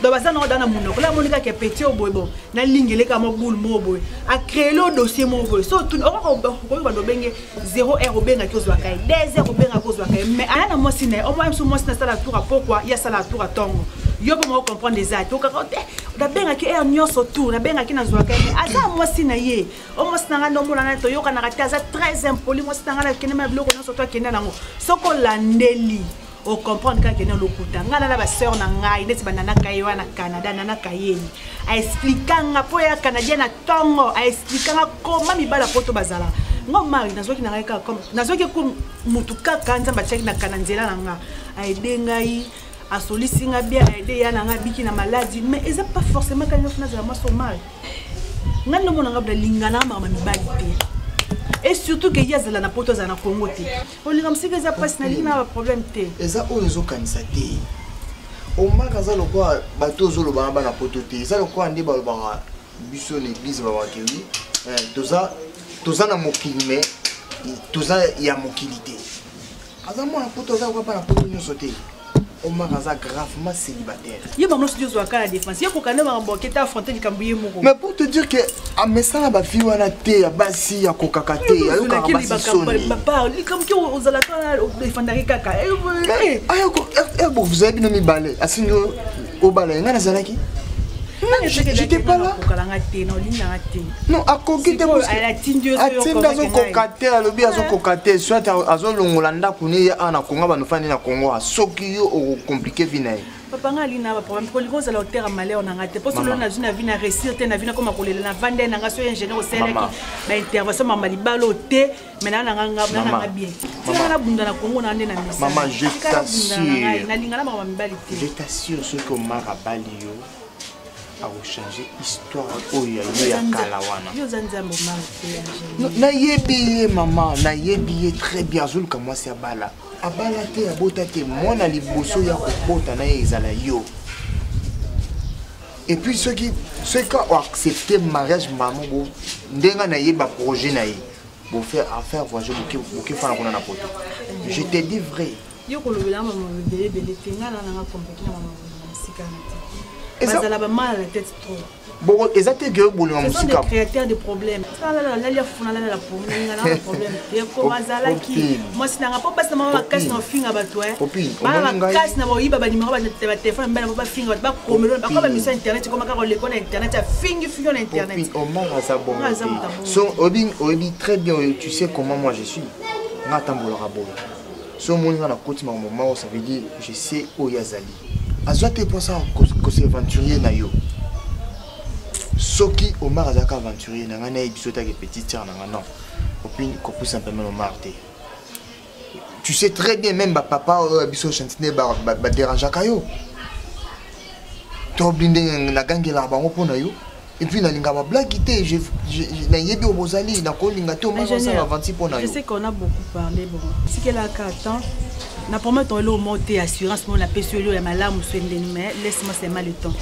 donc baza na dans monoko la monika ke petit oboy bon na lingele ka mo boule mo boy a créer le dossier mo boy so tout on ba do benge 0 heure obenga ki ozwa kai 2 heures obenga ko ozwa kai mais ana mo sine au moins so mo sine ça la tour à pourquoi il y a ça la tour à tongo yo po mo comprendre des actes ka kote da benga ki heure nyoso tour na benga ki na zwa kai aza mo sine ye o mo sine nga no mo na to yo kana ka aza très impoli mo sine nga na kene ma biloko nyoso to kene nango soko landeli o comprendre ka kene lokuta ngana na ba sœur na ngai neti banana kaiwa na Canada nana kayeni a expliquanga po ya canadien na tongo a expliquanga comment mibala poto bazala ngo mari nazoki na ngai ka comme nazoki ku mutuka kanza bacheki na kananzela na nga a aider ngai a solisinga bien a aider ya na nga biki na maladie mais ils pas forcément quand ils font moi so mal ngana mo nga bla lingana mama mibali te. Et surtout que Yazala na poto za na Congo te. On li comme si que ça passe na lina ba problème te. Eza ozo kanisa te. O magaza lo kwa bato zo lo ba na poto te. Eza lo kwa ande ba lo ba biso l'église ba wa kewi. Toza na mokili mais toza ya mokili te. Aza mo na poto za kwa na poto nyoso te. O magaza gravement célibataire. Yo ba mo studio zo ka la défense. Yo ko kana ba mboke ta affronter du kambuye moko. Mais pour te dire que a mesala ba fi wana te ya basi ya kokakate ya yo ka basi soni. Papa, li comme que ozala ka défendre kaka. Ayoko bon vous avez bien mis balai. Asingo au balai ngana zalaki. J'étais pas là. Non, à côté de moi. Atinda zo kokate alobi azo kokate soit azo longolanda kuni ya na Congo ba nofani na Congo soki yo o compliqué vinae. Papa ngali na ba problème pour les la terre malheur na ngate parce que na zuna vina réussir te na vina comme kolela na vande na ngaso ingénieur osela ki ba intervention mama libalo te mais na nga bien. Tina na bunda na Congo na ande na message. Maman je t'assure. Na lingana mama mibali te. Je t'assure ce que Mara Balio a changé l'histoire ya Kalawana. Na yebi maman, na yebi très bien zul comme moi c'est abala. Abala te abota te moi na liboso ya kokota na ezala yo. Et puis ceux qui ont accepté mariage maman bo ndenga na yeba projet na ye. Bo faire affaire voyager boké fana kona na poto. Je te dis vrai. Yo ko lobela maman bele tenga na nga compétent maman sikana. Bazala ba mal à la tête trop. Bon, exactement que vous voulez musique. C'est créateur de problèmes. Ça là il y a fona là pour ngana problème. Et comme azala qui moi si n'a pas parce que maman casse na finga ba toi. Maman casse na ba yiba ba numéro ba téléphone ba ba finga ba komelo ba ba mission internet comme ka le connaît internet a fingi na internet. On m'a ça bon. So obi très bien tu sais comment moi je suis. Ngatambolora bo. So mon na côté maman ça veut dire je sais où yazali. Azote pour ça que c'est aventurier na yo. Soki Omar azaka aventurier na ngana ebisota ke petite sœur na ngana. Opine ko pousse simplement Omar te. Tu sais très bien même papa biso chantine ba déranger kayo. To blinde na gangela bango pona yo. Et puis na linga ba blague te je na yebi obozali na ko linga te Omar ça aventure pona yo. Je sais qu'on a beaucoup parlé bon. Si qu'elle a 4 ans na promet ton lot monter assurance mon la PCO ya malamu swendeni mais laisse-moi seulement le temps.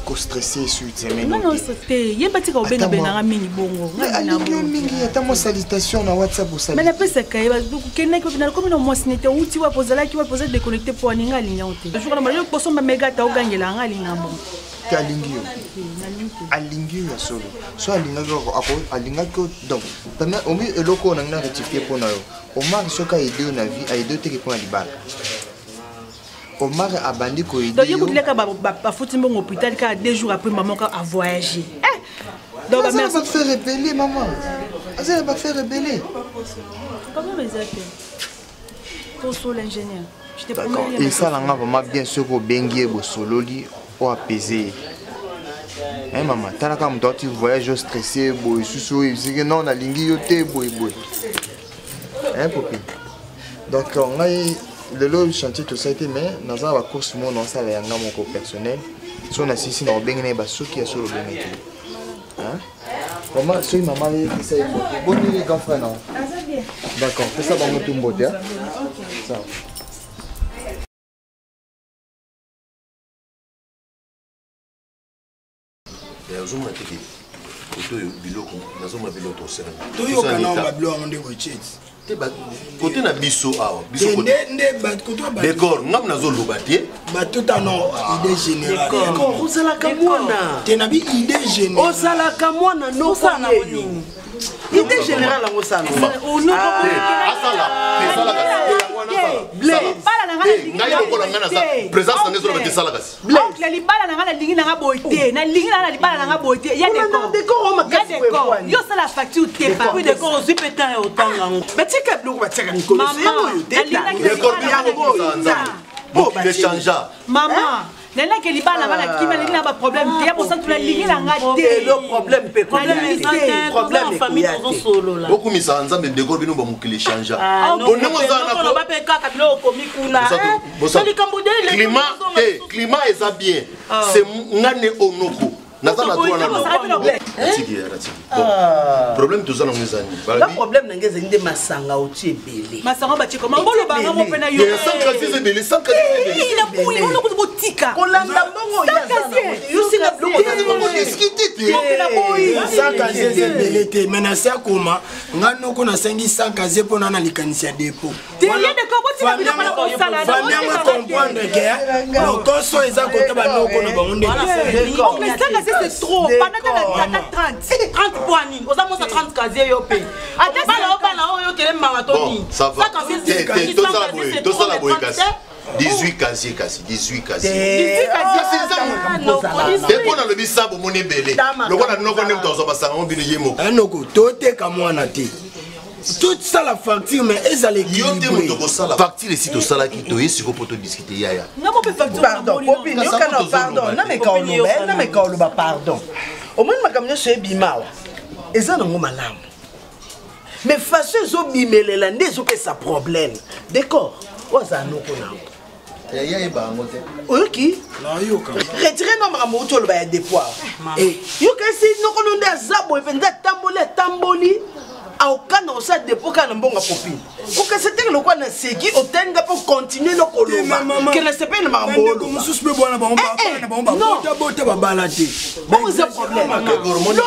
Ko stressé suite mais non c'était yebati ka obenga benanga mingi bongo ngana mingi ata mo salutation na WhatsApp osali mais na pesa kai ba kena ko na comme no mo sinete uti wa pozala ki wa poser déconnecter pour aninga linga onte jour na malio ko somba mega ta ogangela nga linga mo alingio alingio ya solo so alinga ko alinga ko donc tamé omi eloko na ngana rectifier pour na yo Omar soka idée na vie a idée te ki pour libala Omar a bandi ko idée donc il voulait ka ba fouti mbongo hôpital ka 2 jours après maman ka a voyager donc ça va te faire rébeller maman ça va faire rébeller comment les actes ton sol ingénieur je te promets et ça là vraiment bien ce ko bengie bo sololi pour apaiser. Hein maman, t'as là comme toi tu voyages stressé, boy, sous c'est que non, on a lingi yoté, boy. Hein popi. Donc on a le lot chantier tout ça été mais dans un course mon dans ça là yanga mon personnel. Si on a ici dans bengene ba soki a sur le bengene. Hein? Comment so maman ça il faut. Bon nuit grand frère non. D'accord, fais ça dans mon tumbo hein. Ça. côté biloko nazoma biloko tosala toyoka na bablo on ndeko cheti côté na biso awa biso côté d'accord ngam nazoloba te batuta no idée générale d'accord osalaka mwana te na bi idée générale osalaka mwana no sana nini idée générale ngo sana asala ngai lokola ngana sa présence na ngezo ba sala kasi oncle libala na ngana lingi na nga boité na lingi na libala na nga boité ya décor yo sala facture te pa oui décor aussi pétain otanga batika biloko batika nikolo décor biloko sanza bon il échangea maman nena ke libala na ngana kima lingi na ba problème te ya bosa tula lingi na nga te le problème pe problème famille tozo solo là beaucoup mi sanza mais décor bino ba mukile échangea bon nemo zana ko ba pe kaka biloko komi kuna climat est bien c'est ngane onoko nazala droit na problème tout ça na ngezani la problème na ngezani de masanga oti ebele masanga ba chiko mambolo banga mo pena yo sans casier ebele ina puyi ono ko botika kolanda mbongo ya yo singa bloko discuter te sans casier ebele te menacer koma ngano ko na sengi sans casier pona na likanisia dépôt te ya de ko botika bila pala ko sala na famille comprendre que le koso eza côté ba noko na bango ndeka c'est trop. Pendant 30 points, aux amours 30 casiers yo paye. Attends, yo kele marathoni. Ça va. Tout ça la boy casse. 18 casiers. 18 casiers. Dès qu'on a le bisa pour mon ébélé. Le qu'on a non qu'on aime dans son bassin, on vient yemo. Un noko, tout est comme moi naté. Toute ça la facture mais elles allaient équilibrer. Facture ici tout ça là qui toye si vous pouvez discuter yaya. Non mais facture pardon, opinion kana pardon, na me ka oloba, na me ka oloba pardon. Au moins makamyo se bimawa. Eza nango malamu. Mais façon zo bimelela ndezo ke sa problème. D'accord. Oza noko na. Yaya e ba ngote. Oyoki? Na yoka. Retirer no makambo to oloba ya dépôt. Eh, yoka si noko no nda zabo evenda tamboli. Au canot ça dépôt quand on bon à copine. Pour que c'était le quoi na seki otenga pour continuer le coloma. Que ne se pas le mambo. Comme suspect bon na bomba na bomba. Bota ba balati. Bon c'est problème. Non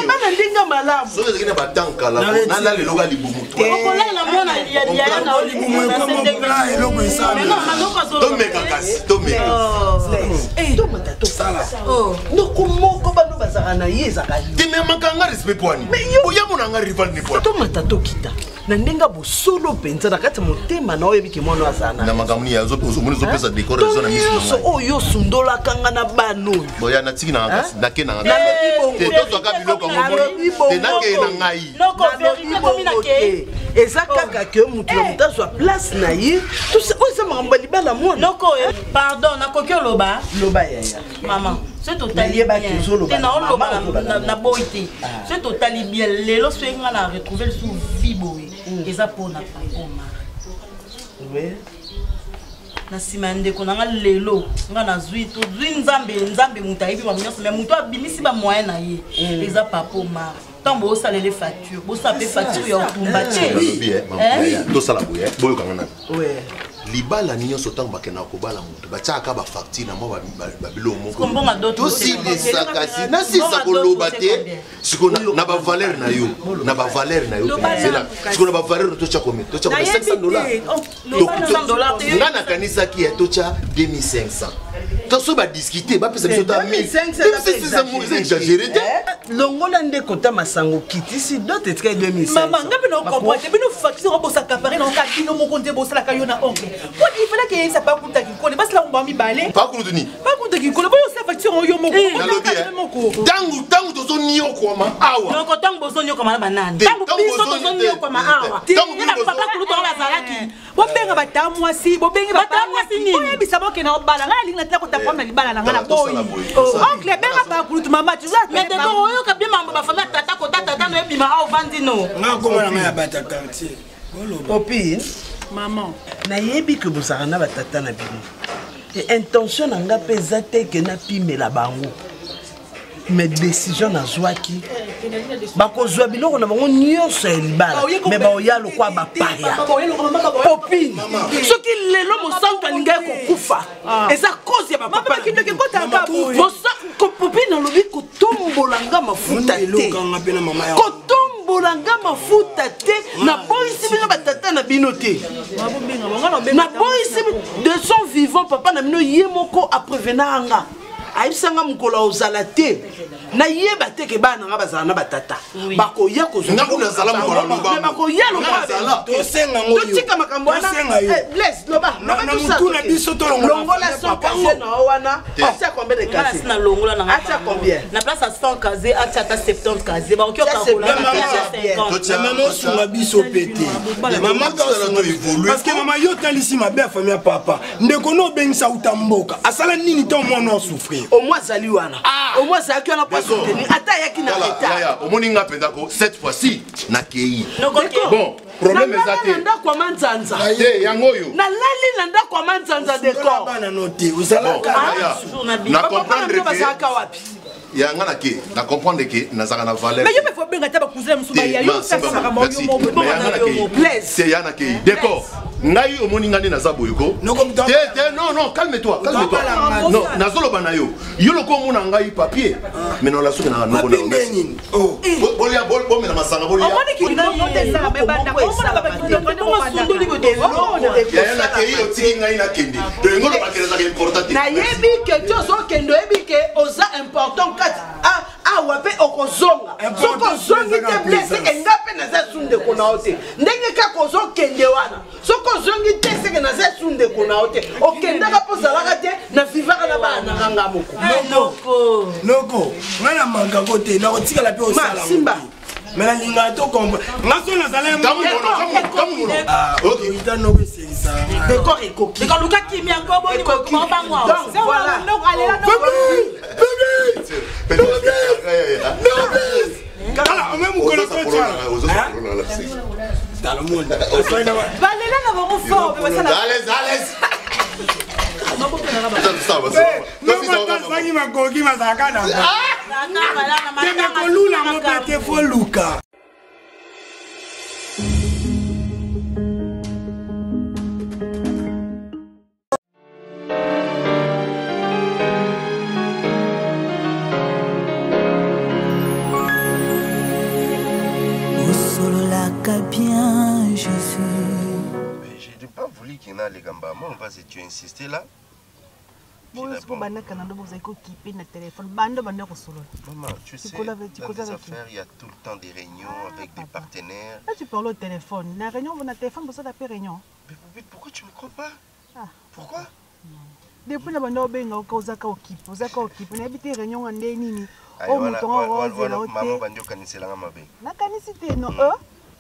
mais ndinga malamu. So eziki na batanka la na la le loga libumu. Ko la na mona ya na libumu comme bla et logo ça. Mais non, non to meka kasi, to meka. Eh, to mata to sala. Oh, no komo ko ba no bazaka na yeza ka. Ti me makanga respect poani. Oya mona nga rival ni poani. To mata tokita na ndenga bosolo penza na kati motema na oyebi ke mwana azana na makamuni ya zo moni zo pesa décor zo na miso so oyo sundola kanga na bano boya na tiki na ngasi na ke na ngasi te to toka biloko ngomoni te na ke na ngai loko vérité komi na ke eza kaka ke mutu muta zo place na ye tout ça oza mamba libala mwana loko pardon na koki loba yaya maman c'est totalement bien. Na boité. C'est totalement bien. Les lots sont à retrouver sous viboé. Et ça pour na poma. Oui. Na simande ko na lelo ngana zui to zui nzambe mutayibi ba mnyose mais muto abimisi ba moyen na ye. Et ça pas poma. Tant bo ça les factures. Bo ça paie facture ya tumbache. To sala boye. Boyo kangana. Oui. Libala niyo sotang bakena ko bala mutu bachaka ba facture na mo ba bilo moko to si de sakasi na si sakoloba te siko na ba valeur na yo c'est là siko na ba valeur to cha combien to cha $500 ngana kanisa ki to cha 2500 to so ba discuter ba pesa biso ta 1500 c'est exagéré longola nde kota masango kiti si dote etika 2500 maman ngapi na comprendre bino facture bo sakapare na okati no moko nde bo sala kayo na oncle. Quoi il fallait qu'il ça pas coûter qui connaît pas cela on va mi balé pas coûter ni pas coûter qui connaît pas sa facture yo moko tangu to zo niyo kwa ma awa donc tangu bozo niyo kwa ma banane tangu biso to zo niyo kwa ma awa tangu papa kulu to la zalaki bo benga batamwasi bo benga batamwasi nini oye bisabo ke na obala ngala linga tla ko ta prendre libala na ngala boy oncle benga ba kulu mama tu vois mais de ko oyo ka bi mamba ba famille tata ko tata no ebima awa vandino ngako na ya bata quartier Opine, maman, nayebi que vous avez na tata na bino. Et intention nanga pesa te que na pime la bango. Mais décision na zwaki. Ba ko zwa biloko na bango nyonso elibala. Mais ba oya lo kwa ba paria. Opine, ce qui lelo mo santo alinga ko kufa. Et ça cause ya ba papa. Maman ki ndeke kota ka boy. kopopine alobi kotombolanga mafuta te kotombolanga mafuta te naboyisi bino batata na bino te naboyisi de son vivant papa na bino ye moko aprévenanga ayebisanga mokolo ozala te nayeba te ke bana nga bazala na batata bakoya kozobakoya makambo wanalongola son casier na wana atia combien de casier atia combien na place à 100 casier atia ata 70 casier bakoki okakola na 50 maman osunga biso pete parce que mama yo talisi mabe ya famille ya papa ndeko no obengisa uta mboka asala nini te omwana osouffrir au moins azali wana au moins azalaki wana po soutenir ata yaki na état omoni nga mpenzako cette fois-ci nakei bon problème eza te ndako ya manzanza te yango oyo nalali na ndako ya manzanza décor bana no te ozalaka na comprendre bazalaka wapi yanga na ke na comprendre que nazaka na valeur mais yo me faut benga ta ba cousin musuba ya yo ça ça mo yo mo bo na yo plaise c'est yana ke d'accord ngai omoni ngani naza boyoko non calme-toi non nazolo bana yo loko mona ngai papier mais non la souke na no bona oh bolia bol mena masanga bolia omoni ki no te sala be banda ko mona ba sundoli bo de yana ke yo tiki ngai na kende to ngolo ba keleza ke important na yebi ke tozo kendo yebi ke oza important wape okozonga soko zongi te blesse ke ngape na za sunde kona ote ndenge kaka ozokende wana soko zongi te seke na za sunde kona ote okendaka po zalaka te na vivaka na bana nganga moko noko ngana manga kote na kotikala pe osala simba mais la linga to comprendre ngaso na zalem ok ita no be serisa décor et coquille quand luka kimi encore boni ko ba moi donc voilà donc allez là kala même ko na ko dans le monde allez là na ba fort mais ça allez bien Jésus. Mais je n'ai pas voulu qu'il y ait les gambas. Moi, on va se tu insister là. Maman, tu sais, dans des affaires, il y a tout le temps des réunions avec des partenaires. Là, tu parles au téléphone. La réunion, on a téléphone pour ça, la réunion. Mais pourquoi tu ne me crois pas? Pourquoi? Depuis la bande, on a Ozaka Okip. Ozaka Okip. On a habité réunion en Dénini. Oh, mouton rose, maman, bandio kanisi la mabe. La kanisité, non,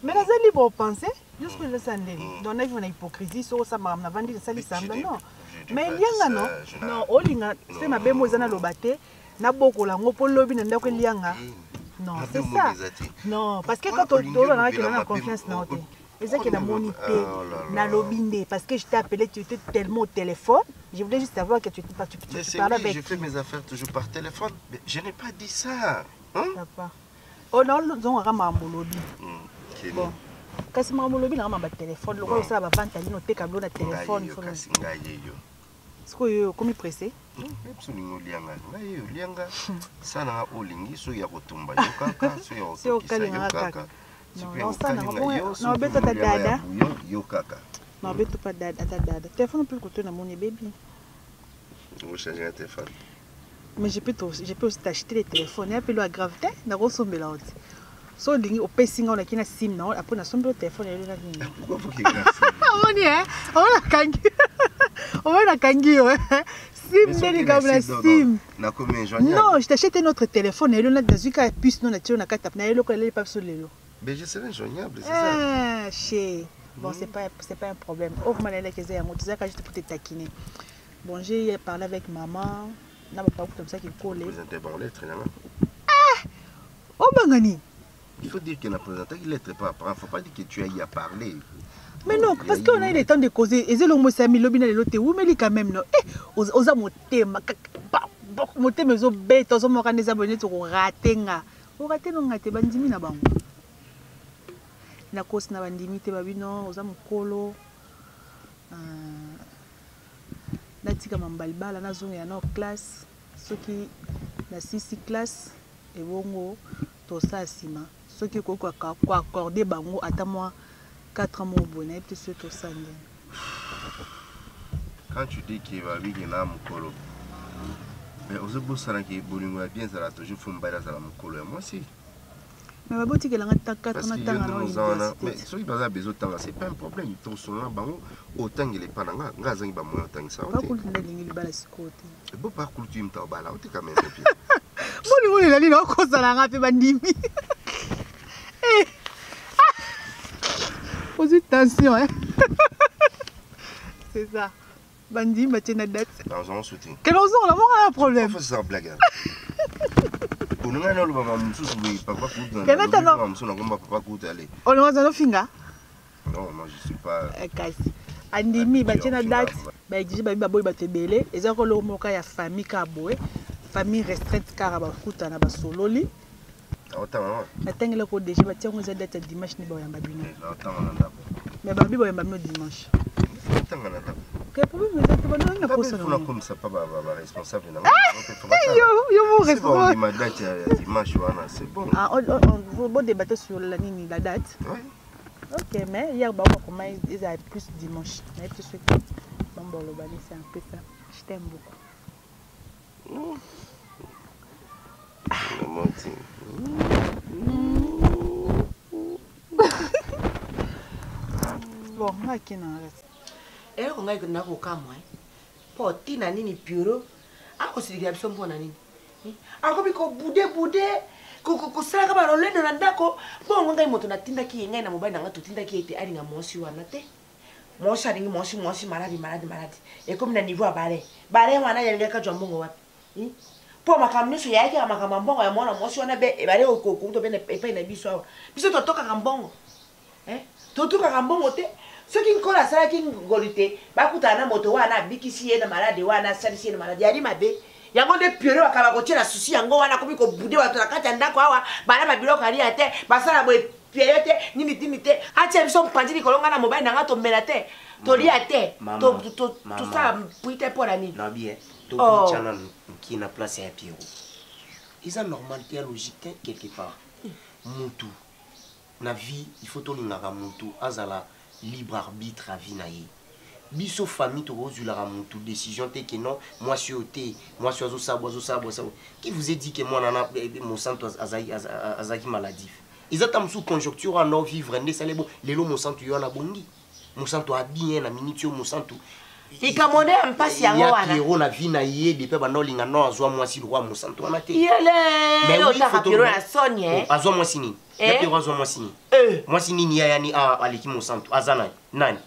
mais là, c'est libre de penser. Juste que le sandé. Donc, on a une hypocrisie sur ça, madame, on a vendu ça, non. Mais il y a non, non, Olinga, c'est ma belle moisana lobate, n'a beaucoup la mopo lobby n'a pas lianga. Non, c'est ça. Non, parce que quand on a confiance dans l'autre, et ça qui est monité, n'a lobby parce que je t'ai appelé, tu étais tellement au téléphone. Je voulais juste savoir que tu parlais avec. Je fais mes affaires toujours par téléphone, mais je n'ai pas dit ça. Hein? Oh non, nous avons un lobby. Bon. Kasi mama lobi na mama téléphone lokolo ça ba vente ali noté kablo na téléphone faut kasi ngaye yo siko yo komi pressé absolument lianga ngaye yo lianga sana olingi so ya kotumba yo kaka so ya okisa kaka non sana no beto ta dada yo kaka no beto pas dada ta dada téléphone plus côté na mon baby on changer un téléphone mais je peux aussi t'acheter des téléphones et appeler à gravité na ressemble là aussi. So lingi opesinga on a kina sim na après na sombe le téléphone et là nini. Pourquoi faut qu'il grave? On y est. On a kangi. On a kangi sim deli comme la sim. Na combien joignable? Non, je t'achète un autre téléphone et là dans une carte puce non na tio na carte na yelo ko le pas sur le. Mais je serai joignable, c'est ça. Ah, chez. Bon, c'est pas un problème. Offre moi les que j'ai un moto ça juste pour te taquiner. Bon, j'ai parlé avec maman, na pas comme ça qui colle. Vous êtes bon lettre là. Oh bangani. Il faut dire qu'il a présenté qu'il lettre pas. Il ne faut pas dire que tu as y à parler. Mais non, parce qu'on a eu le temps de causer. Et c'est le mot Sami Lobina le loté. Oui, mais quand même non. Eh, aux amotés, moté mes bêtes, aux hommes des abonnés au ratenga. Au raté non raté bandimi na bango. Na cause na bandimi te babino aux amokolo. Na tika mambalbala na zone ya no classe. Ce qui la 6 classe et bongo to ça sima ce qui ko accorder bango ata moi 4 mois bonnet puis ce to ça. Quand tu dis qu'il va vivre na mukolo, mais aux autres ça qui bolingo bien ça toujours faut m'bailler ça la mukolo moi si. Mais va boti que la ngata 4 na tanga na mais ceux qui bazar besoin tanga c'est pas un problème ils sont là bango autant il est pas nga ngazangi ba moyo tanga ça. Pas cool na lingi libala sikote. Et bon pas cool tu m'ta bala o te quand même. Boli la lino ko sala nga pe bandimi. Eh. Posez attention hein. C'est ça. Bandi, bah tiens la date. Dans un soutien. Quel raison là, moi un problème. Faut ça blague. On n'a pas le papa monsieur oui papa coûte. Quel est ton nom? Monsieur n'a pas papa coûte aller. On a un finga. Non, moi je suis pas. Kasi. Andimi bah tiens la date. Bah dit bah boy bah te belé. Et ça que le moka ya famille ka boy. Famille restreinte car ba coûte na ba sololi. Attends. Attends le code déjà bah tiens on a date dimanche ni ba ya babino. Attends. Mais babi ba ya babino dimanche. Attends. Quel problème c'est que bonne na posa na comme ça pas responsable na. Yo mon responsable. Ma date dimanche c'est bon. Ah on va débattre sur la nini la date. Oui. OK mais hier bah comment ils avaient plus dimanche. Mais tout ce que bon le bali c'est un peu ça. Je t'aime beaucoup. Bon, moi qui n'en reste. Et on a une avocat, moi. Pour Tina Nini Puro, à cause de la pour Nani. Alors, comme boudé, que ça va rouler dans la dako. Bon, on a monté la tinda qui est un mobile dans la tinda qui était à une motion ou à la tête. Moi, ça dit, moi, malade. Et comme le niveau à balai, on a un gars qui a un bon wapi. Pour ma caméra, je suis allé à ma caméra, et moi, la motion a bé, et balai au coco, de ben et pas une bisou. Puis c'est toi qui as un bon. Hein? Toi, tu as un bon côté. Ce qui me colle à ça, qui me golite, Bakutana moto, wana, bikisi, et malade, wana, salisi, et malade, yari ma bé. Yango de pure, à Kavagotia, la souci, yango, wana, comme il boudé, à la carte, and d'accord, bala, ma bilo, carrière, basala, boy, pierrette, nimité, à tiens, son pandini, colonga, mobile, n'a pas melate, toli à terre, tout ça, puité pour la nuit. Non, bien, tout le channel qui n'a place à Pierrot. Ils ont normalité logique quelque part. Moutou. Na vie, il faut tout l'ingara moutou, azala. Libre arbitre à vie naïe. Biso famille to rezu la ramontou décision te que non moi suis ôté moi suis oiseau sabo qui vous a dit que moi nana mon santo azaki maladif ils attendent sous conjoncture en vivre ndé ça les bon les lo mon santo yo na bongi mon santo a bien na minute mon santo et comme on est un patient wana Pierrot na vie naïe depuis ba no linga no azwa moi si roi mon santo na te mais oui Pierrot na sogne azwa moi sini ya Pierrot azwa moi sini moi sini ni ya ni aliki mon santo azana nani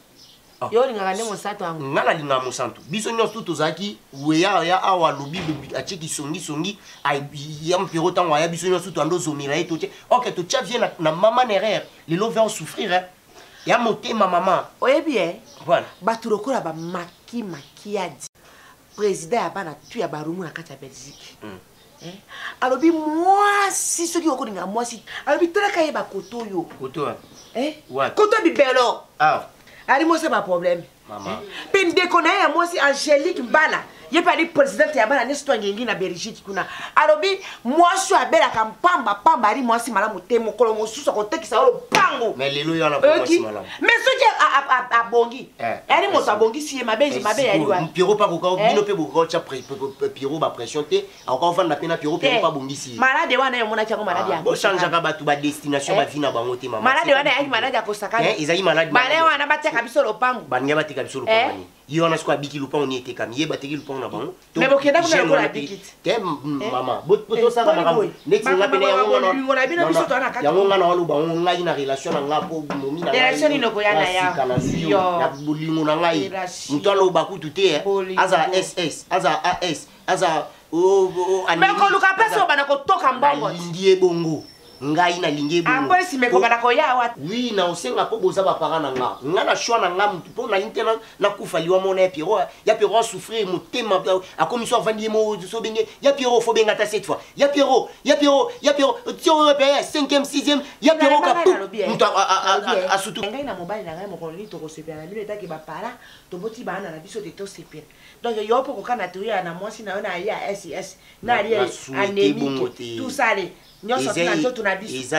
yo linga ngane mon santo angu ngala linga mon santo biso nyonso tozaki weya ya awa lobi acheki songi ay yam Pierrot tango ya biso nyonso to ando zomira eto che OK to tcha vient na maman nerère les lo vont souffrir hein ya moté ma maman oye bien voilà baturokola ba makiadi président ya bana tu ya barumu na kati ya Belgique alobi moi si ceux qui okolinga moi si alobi telaka ye ba koto yo koto ouais koto bibelo ali moi c'est pas problème maman pende kona ya moi si Angélique Mbala ye pa li président ya bana nesto ngengi na Belgique kuna alobi moi so abela kampamba pamba ali moi si malamu temo kolo mosusu ko tekisa lo pango mais lelo yo na moi si malamu mais ceux qui a bongi ali mo bongi si mabe ali wa Pierrot pas ko bino pe bo cha Pierrot ba pression te encore vendre na pena Pierrot pas bongi si malade wana yo mona chango malade ya bo change ka batu ba destination ba vina bango te maman malade wana ai malade ya kosakana ezali malade malade wana bateka biso lo pango banya bateka biso lo pango ni yo na sko abiki lo pango ni ete kam ye bateki lo pango na bango mais bokenda kuna ko la bikit te maman bo ça ba next nga pena yango nga na walu bango ngai na relation na nga po momi na relation ni noko yana ya na bulingo na ngai mutalo bakutu te aza SS aza AS aza mais ko luka peso bana ko toka mbongo ndie bongo ngai na lingi bo ambo si me ko kana ko ya wa oui na osenga po boza ba parana nga na choix na nga mutu po na intena na kufaliwa mona ya Pierrot souffrir motema a commission vandi mo so benge ya Pierrot faut benga ta cette fois ya Pierrot tio repère 5e 6e ya Pierrot ka mutu a surtout ngai na mobile na ngai mo ko li to ko sepela na bileta ke ba para to boti ba na biso de to sepela donc yo po ko kana to ya na mwasi na na ya SS na ri anémique tout ça les nyonso tunazo tunabiso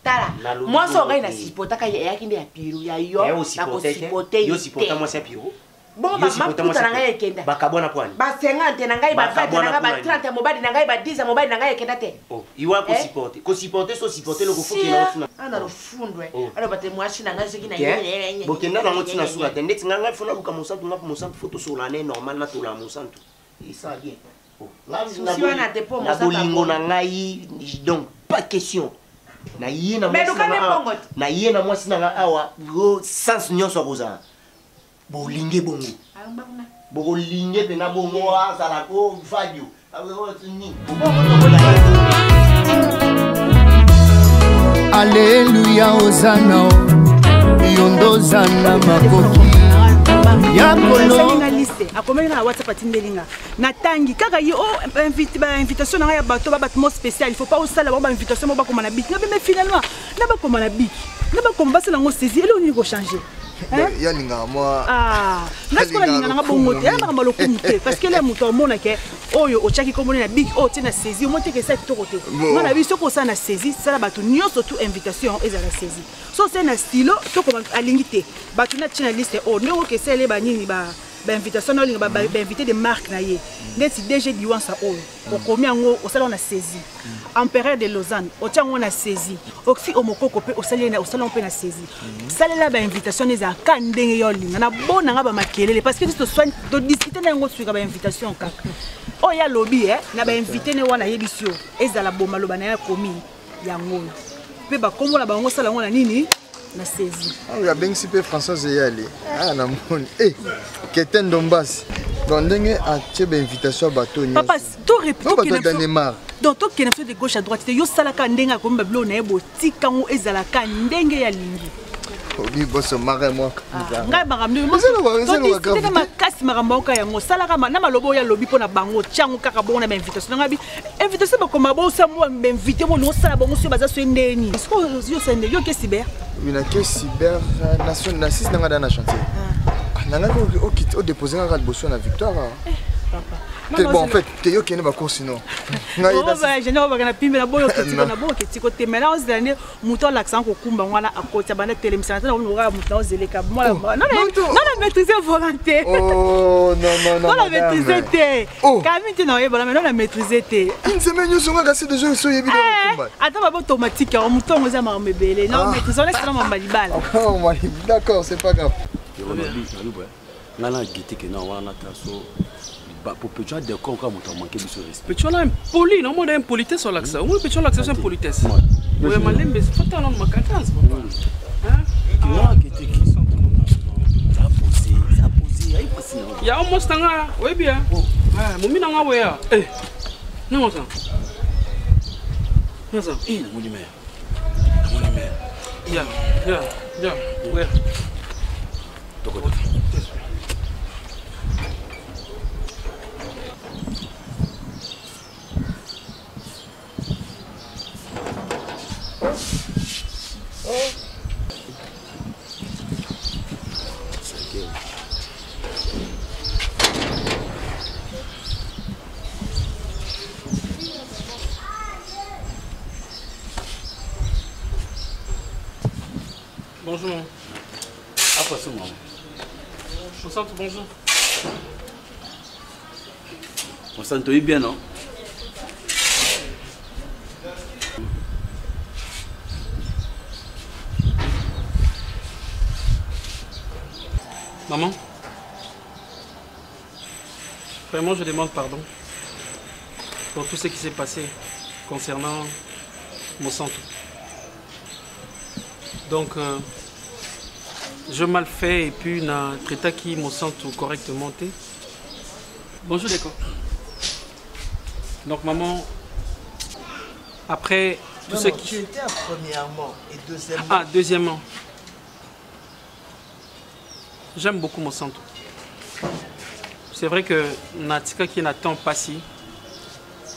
tala mwasi ngai na sipota ka ya kinde ya Pierrot ya yo na ko sipote yo sipota mwasi ya Pierrot bon ba maputa na ngai ekenda bakabona pwani ba 50 na ngai ba 20 na ngai ba 30 mobile na ngai ba 10 mobile na ngai ekenda te iwa ko sipote so sipote loko fuki na suna ana lo fundwe ana bate mwasi na ngai seki na yeye bokenda na ngoti na sura tende tinga ngai fona buka musantu nga musantu photo sur la normal na to la musantu ça bien na bolingo na ngai donc pas question na yé na mwasi na nga awa sans nyonso koza bolinge bongo bolinge pena bongo azala ko Fabio Alléluia Hosanna yondo zana makoki ya kolo akomeli na WhatsApp atindelinga natangi kaka yi o invitation na ya bato ba bato mo spécial il faut pas osala ba invitation mo ba komana biki mais finalement na ba komana biki na ba komba sala ngo saisir ele oni ko changer ya linga moi nasi ko linga na bongo te na ba lokumu te parce que le moto mona ke oyo o chaki komoni na biki o tina saisir mo te ke sa to côté na biso ko sa na saisir sala bato nyonso tout invitation ezala saisir so c'est na stylo to ko alingi te bato na tina liste o ndeko ke sele ba nini ba invitation na linga ba invité des marques na ye ndeti DG Diwansa oyo okomi yango osala na saisir empereur de Lausanne otiango na saisir oxy omokoko pe osala na pe na saisir salela ba invitation eza ka ndenge yo linga na bona nga ba makelele parce que to soin to discuter na ngo suka ba invitation kaka oya lobby na ba invité ne wana yebisio ezala boma loba na ya komi yango pe ba kombo na bango sala ngo na nini na saisir ya bengsi pe Françoise yale na moni Keten Dombas donc ndenge atie ba invitation bato ni papa to répéter que Danemark donc to kena de gauche à droite yo sala ka ndenga ko mbablo na yebo tika ngo ezala ka ndenge ya lingi obi boso mare moi ngai baramni mo to makasi marambo ka yango sala ka na malobo ya lobi pona bango tiango kaka bona ba invitation ngabi invitation ba koma bo sa mo ba inviter mo no sala bango so baza so ndeni sko yo sende yo ke cyber une ke cyber nation na 6 nanga na chantier nanga ko déposer nga boso na victoire papa bon en fait te yo kene ba course non ngai ba je ne ba na pimbe na boyo ketiko na boyo ketiko te mais là on se muto l'accent ko kumba ngwana akota bana télémission na on aura muto zeleka moi non maîtriser volonté oh non la maîtriser te kami te na yeba mais non la maîtriser te une semaine yo songa kasi de jeu so yebi de combat attends ba automatique on muto ngoza ma mebele non maîtriser on laisse ma balibala oh d'accord c'est pas grave ngana gite ke na wana taso pour petit de quoi on a manqué de respect. Petit on a impoli, non on a impolitesse sur l'accès. On petit l'accès c'est impolitesse. Ouais, malembe, faut t'en ma cadence. Hein? Moi qui sont ça posé, aïe passer. Ya au moins tanga, ouais bien. Ah, mon mina nga ouais. Eh. Non ça. Non ça. Eh, mon numéro. Mon numéro. Ya. Ouais. Donc bonjour. Après ce moment. Je sens bonjour. On s'entend bien, non? Maman, vraiment je demande pardon pour tout ce qui s'est passé concernant mon centre. Donc, je mal fait et puis na traité qui mon centre correctement. Bonjour d'accord. Donc maman, après Tout ce qui... Tu étais à premièrement et deuxièmement. Ah, deuxièmement. J'aime beaucoup mon centre. C'est vrai que Natika qui n'attend pas si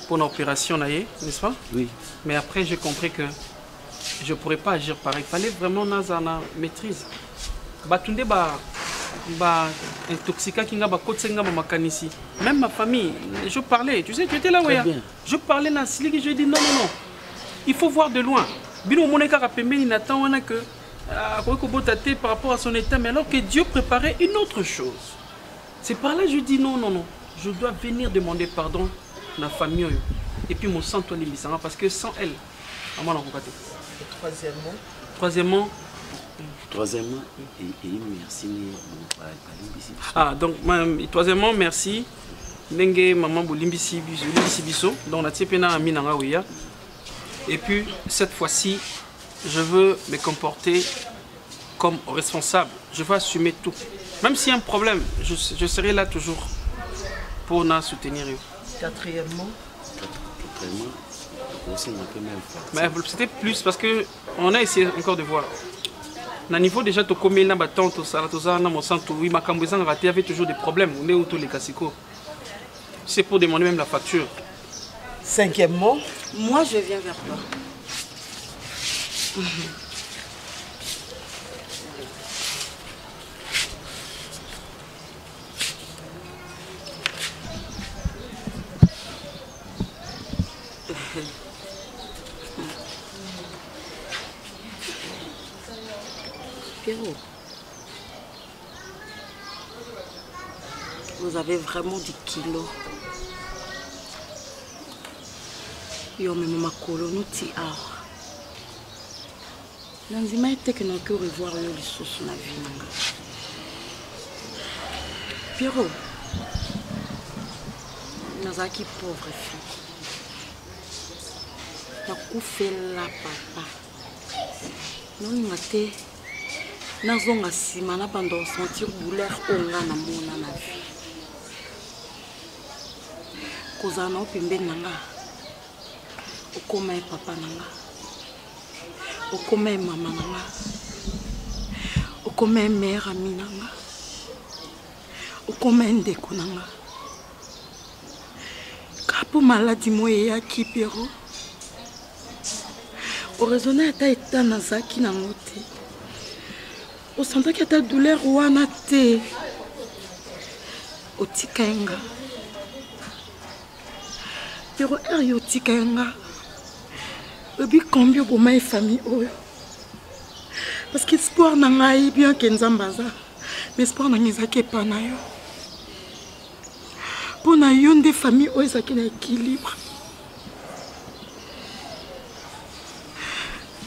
pour l'opération, n'est-ce pas? Oui. Mais après, j'ai compris que je ne pourrais pas agir pareil. Il fallait vraiment une maîtrise. Même ma famille, je parlais. Tu sais, tu étais là, ouais. Je parlais dans ce je dis non. Il faut voir de loin. Il n'attend que par rapport à son état, mais alors que Dieu préparait une autre chose. C'est par là que je dis non. Je dois venir demander pardon à la famille. Et puis mon sang, toi, parce que sans elle, à moi, on va pas. Et troisièmement, merci. Ah, donc, troisièmement, merci. Nenge maman Bolimbisi Biso. Donc, on a tiepé na ami nanga ouya. Et puis, cette fois-ci, je veux me comporter comme responsable. Je veux assumer tout. Même s'il y a un problème, je serai là toujours pour nous soutenir. Quatrièmement, mais c'était plus parce qu'on a essayé encore de voir. Au niveau déjà, tu as mis un temps, il y avait toujours des problèmes. On est autour des cassicots. C'est pour demander même la facture. Cinquièmement, moi je viens vers toi. Pierrot, vous avez vraiment des kilos. Yo même ma colonie ti a. Nanzima était que nous que revoir yo les sous na vie nanga. Pierrot, nazaki pauvre fille. Na kufe la papa. Non ngate nazonga sima na bando sentir douleur onga na mona na vie. Kozana opimbe nanga. Okoma papa nanga. Okoma maman nanga. Okoma mère ami nanga. Okoma ndeko nanga. Kapo maladie moya ki Pierrot. Au raisonner à ta état nazaki nangote. Au sentant qu'il y a ta douleur ou anate. Au tikaenga. Pero yo tikaenga. Obi combien pour ma famille oyo. Parce que espoir nangai bien kenzambaza. Mais espoir nangizaki pa na yo. Pour na yo des familles oyo zaki na équilibre.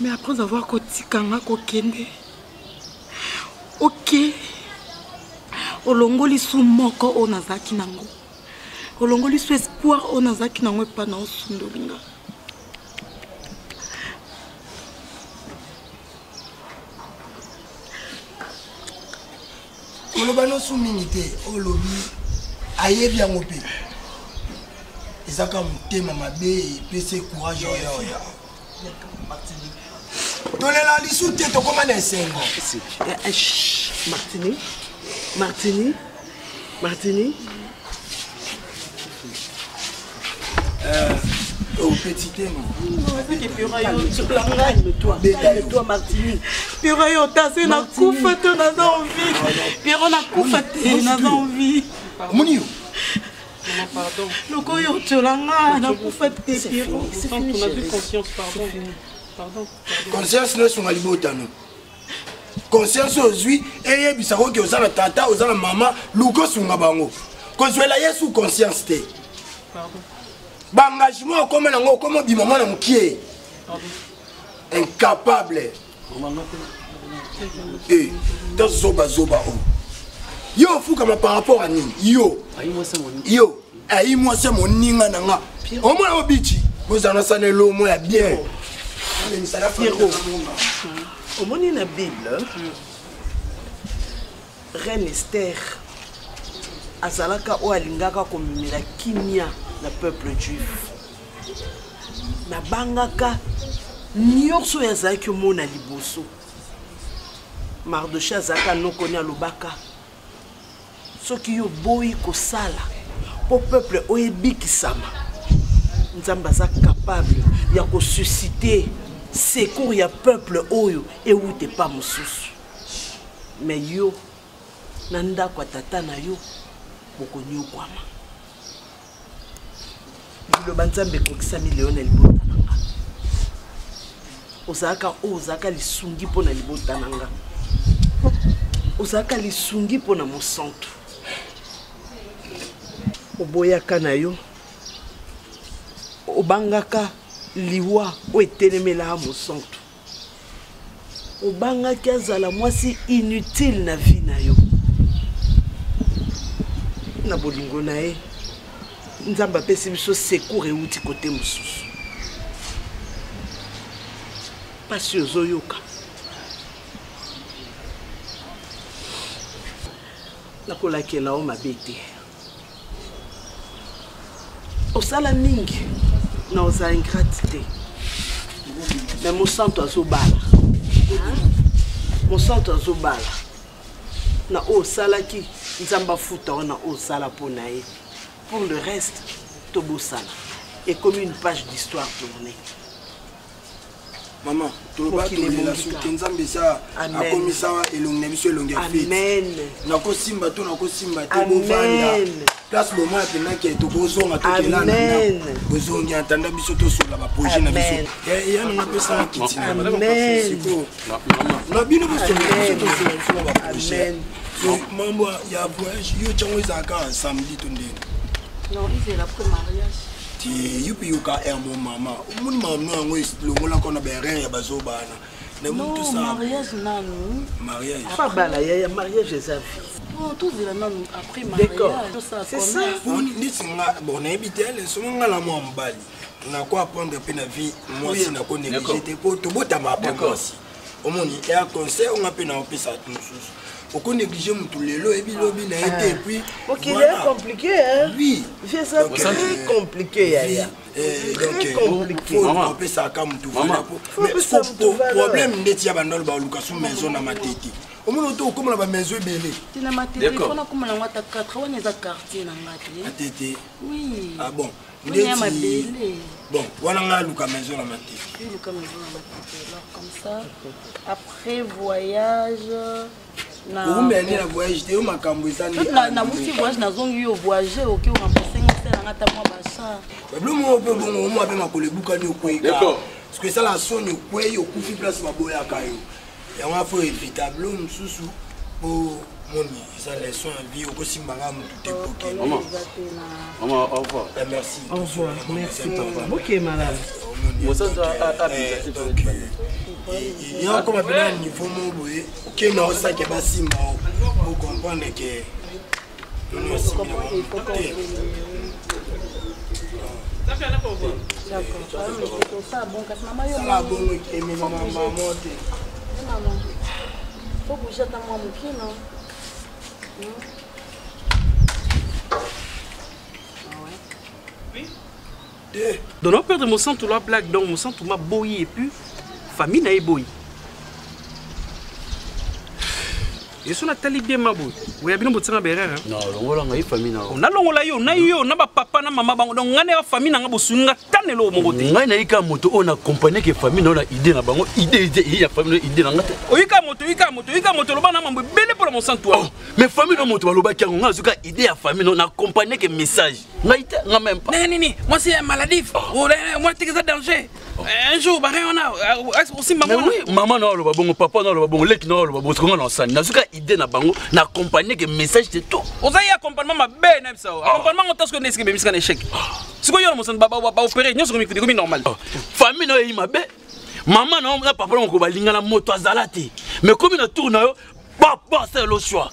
Mais après avoir kotikanga kokende. Ok. Olongoli sou moko onazaki nango. Olongoli sou espoir onazaki nango pa na osundolinga. Olobano sou minité olobi ayebi yango pe. Ezaka mutema mabe pese courage oya. Tolela lisu te to koma na esengo. Martini. Au petit thème. Toi Martini. Pierrot, t'as c'est na kufa te na envie. Pierrot na kufa te na envie. Monio. Pardon. Le koyo tolanga na kufa te Pierrot. On a plus conscience, pardon. Conscience ne sont alibotano. Conscience ozui eye bisako ke ozala tata ozala mama luko sunga bango. Kozwela yesu conscience te. Pardon. Bangagement comme nango comme bi maman na mukie. Incapable. Eh, dans zoba o. Yo fuka ma par rapport à nini? Yo. Aïe moi c'est mon ninga nanga. Au moins au bichi. Vous en avez l'eau moi bien. Pierrot. Au moins dans la Bible, Reine Esther azalaka o alingaka komimela kimia na peuple juif. Na bangaka nyonso yazalaki omona liboso Mardoché azalaka nokoni alobaka soki yo boyi kosala po peuple oyo ebikisama Nzambe aza capable ya kosusciter secours ya peuple oyo ewute pa mosusu mais yo na ndako tata na yo bokonyokwama liloba Nzambe ekokisa milio na libota nanga ozalaka lisungi mpo na libota nanga ozalaka lisungi mpo na mosantu oboyaka na yo obangaka liwa oyo etelemela mosantu obangaki azala mwasi inutile na vie na yo na bolingo na ye Nzambe apesi biso secours euti kote mosusu pasi ozoyoka nakolakela o mabe te osala mingi na oza ingrate te mais mosantu azobala na oyo osalaki Nzambe afuta wana oyo osala mpo na ye pour le reste tobosana et comme une page d'histoire tournée. Maman, tu le bats la suite Nzambe ça a commis ça elongi biso elongi afite. Amen. Nako simba to nako simba te bovanda. Place moment pendant que to bozonga to kelana. Amen. Bozongi entanda biso to sur la projet na biso. Ya na pesa kiti. Amen. Na bino biso to sur la projet. Mambo ya voyage yo chango izaka samedi to ndeni. Non, c'est la première mariage. Ti yupi yuka mon maman. Mon maman ngo longola kona bere ya bazobana. Na muntu sa. Mariage nanu. Mariage. Pas bala ya mariage des avis. Non, tout c'est nanu après mariage. D'accord. C'est ça. Pour ni singa bon habiter le songa la mo mbali. Na quoi apprendre pe na vie moi si na ko négliger te po to bota ma pas aussi. Omoni ya conseil on a pe na opesa tout sous. Pourquoi négliger mon tout lelo et bilobi na été puis OK, c'est compliqué hein. Oui, c'est ça très compliqué ya. Donc compliqué. On peut ça comme tout voilà. Mais problème ndeti ya bandolo ba luka sous maison na matete. Au moins to comme la maison belé. Tu na matete faut na comme na ngata 4 on est à quartier na ngati. Matete. Oui. Ah bon. Ndeti. Bon, voilà nga luka maison na matete. Luka maison na matete. Alors comme ça après voyage na voyage te makambo ezani na musi voyage na zongi yo voyager OK on remplacer ngata ngata moi basa problème o pe bon mo ape makole buka ni okweka parce que ça la sonne okwe yo kufi place maboya kayo ya wa faut évitable mususu po moni ça les soins vie au simbanga mutu te poké maman au revoir merci au revoir merci OK madame il y a encore un niveau mobile qui est dans ça qui est bas pour comprendre que nous aussi donc on perd mon sang tout la blague donc mon sang tout ma boyi et puis famille na boyi et son atali bien ma boyi oui abino botsanga berere non longola ngai famille na on a longola yo na ba papa na mama bango donc ngane ba famille na nga bosunga tanelo mo bote ngai na ika moto on accompagner que famille na idée na bango idée ya famille idée na ngata oyika moto loba na mambo bele pour mon sang toi mais famille no moto baloba ki nga zuka idée ya famille na accompagner que message ngai te nga même pas nini moi c'est maladif moi t'es que danger un jour bah on a aussi maman oui maman na loba bongo papa na loba bongo leki na loba bongo ko na sani na zuka idée na bango na accompagner que message c'est tout oza ya accompagnement mabe na bisa accompagnement on tasko neski be misika na échec siko yo mo ba opérer nyoso ko normal famille na yi mabe maman na papa na ko balinga na moto azalati mais comme na tourne yo papa c'est le choix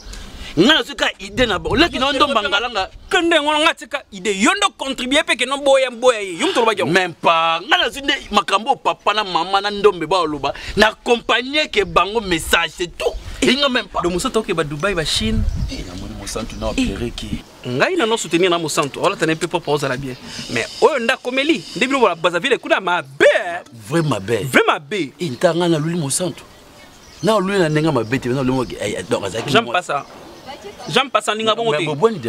ngana suka idée na ba leki na ndo bangalanga kende ngona ngatika idée yondo contribuer pe ke no boya yum to ba même pas ngana sunde makambo papa na maman na ndombe ba loba na accompagner que bango message c'est tout inga même pas do muso toke ba Dubai ba Chine na moni mosantu na opérer ki ngai na no soutenir na mosanto ola tane pe papa ozala bien mais oyo nda komeli ndebino wala Brazzaville kuna mabe vraiment be intanga na luli mosanto na luli na nenga mabete na luli donc azaki j'aime pas ça ninga bongote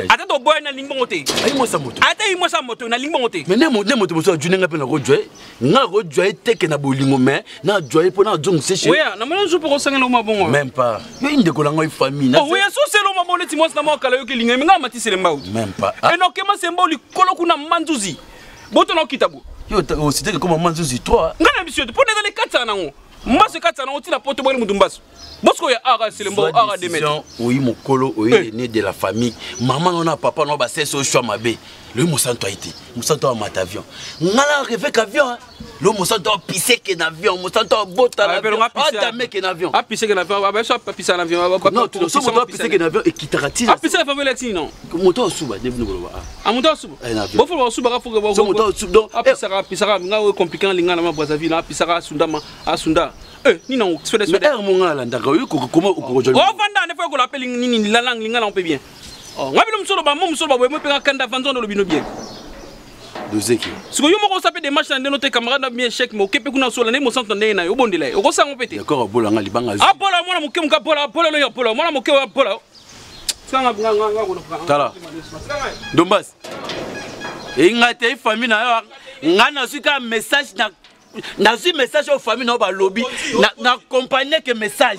ata to boy na lingbo ngote ay mo sa moto ata mo sa moto na lingbo ngote mais ne moto mo so junenga pe na ko joy nga ko joy teke na bolingo mais na joy po na jong séché oui na mo jo pour sanga no mabongo même pas yo inde ko lango famille na oui so c'est lo mabongo ti mo na mo kala yo ki linga nga mati sele mbau même pas et no kema semboli kolo kuna manzuzi boto na kitabu yo c'était que comme manzuzi 3 nga na monsieur pour na les 4 nango mbaso 4 nango ti na poto boli mudumbaso Bosco ya ara selembo ara de mettre. Oui mokolo oui né de la famille. Maman on a papa on ba c'est so choix mabe. Le mosanto a été. Mosanto a mat avion. Ngala rêvé qu'avion. Le mosanto a pissé que d'avion, mosanto a botte à l'avion. Ah damé que d'avion. A pissé que d'avion, ba so pas pissé à l'avion. Non, tu ne sais pas pissé que d'avion et qui t'arrête. A pissé la famille latine non. Moto suba devenu boloba. A moto suba. Bo faut suba faut que moto suba donc a pissé nga compliqué linga na Brazzaville, a pissé sundama, a sunda. Ni non, c'est mais mon gars là d'accord comment on vanda ne faut qu'on l'appelle ni la langue lingala on peut bien oh ngabi lo msolo ba mo msolo ba mo pe kanda vanzo no lobino bien dozeki siko yo mo sape des matchs na note camarade na bien chèque mo kepe kuna sola ne mo centre ndé na yo bondela o ko sango pete d'accord bola nga libanga ah bola mona mo kemuka bola lo yo bola mona mo kewa bola sanga nga ko tala dombas e ngate famille na yo ngana suka message na un message aux familles dans le lobby na compagnie que message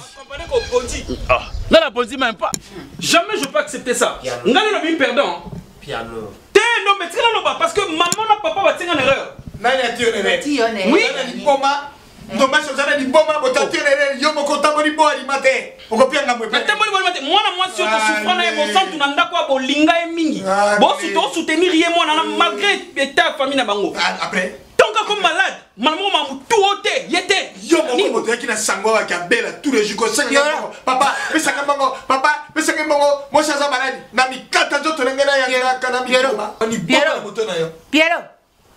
dans la police même pas jamais je peux accepter ça ngana lobby perdant piano té non mais tika no ba parce que maman na papa va tinga erreur nani a tiré erreur oui nani boma dommage ça ni boma botatir erreur yo mo kontango ni bo alimate okopianga mwe mais tembo ni mate mwana mwasi oto souffrana e mosantu na ndako ya bolinga e mingi bo si to soutenir ye mwana malgré état famille na bango après donc comme malade maman mamu tout ôté yete yo mo moto yakina sango wa kabela tous les jours ko sanga papa pesaka bango papa pesaka bango mo chaza malade na mikata joto ngena ya kana mi ni Piero moto na yo Piero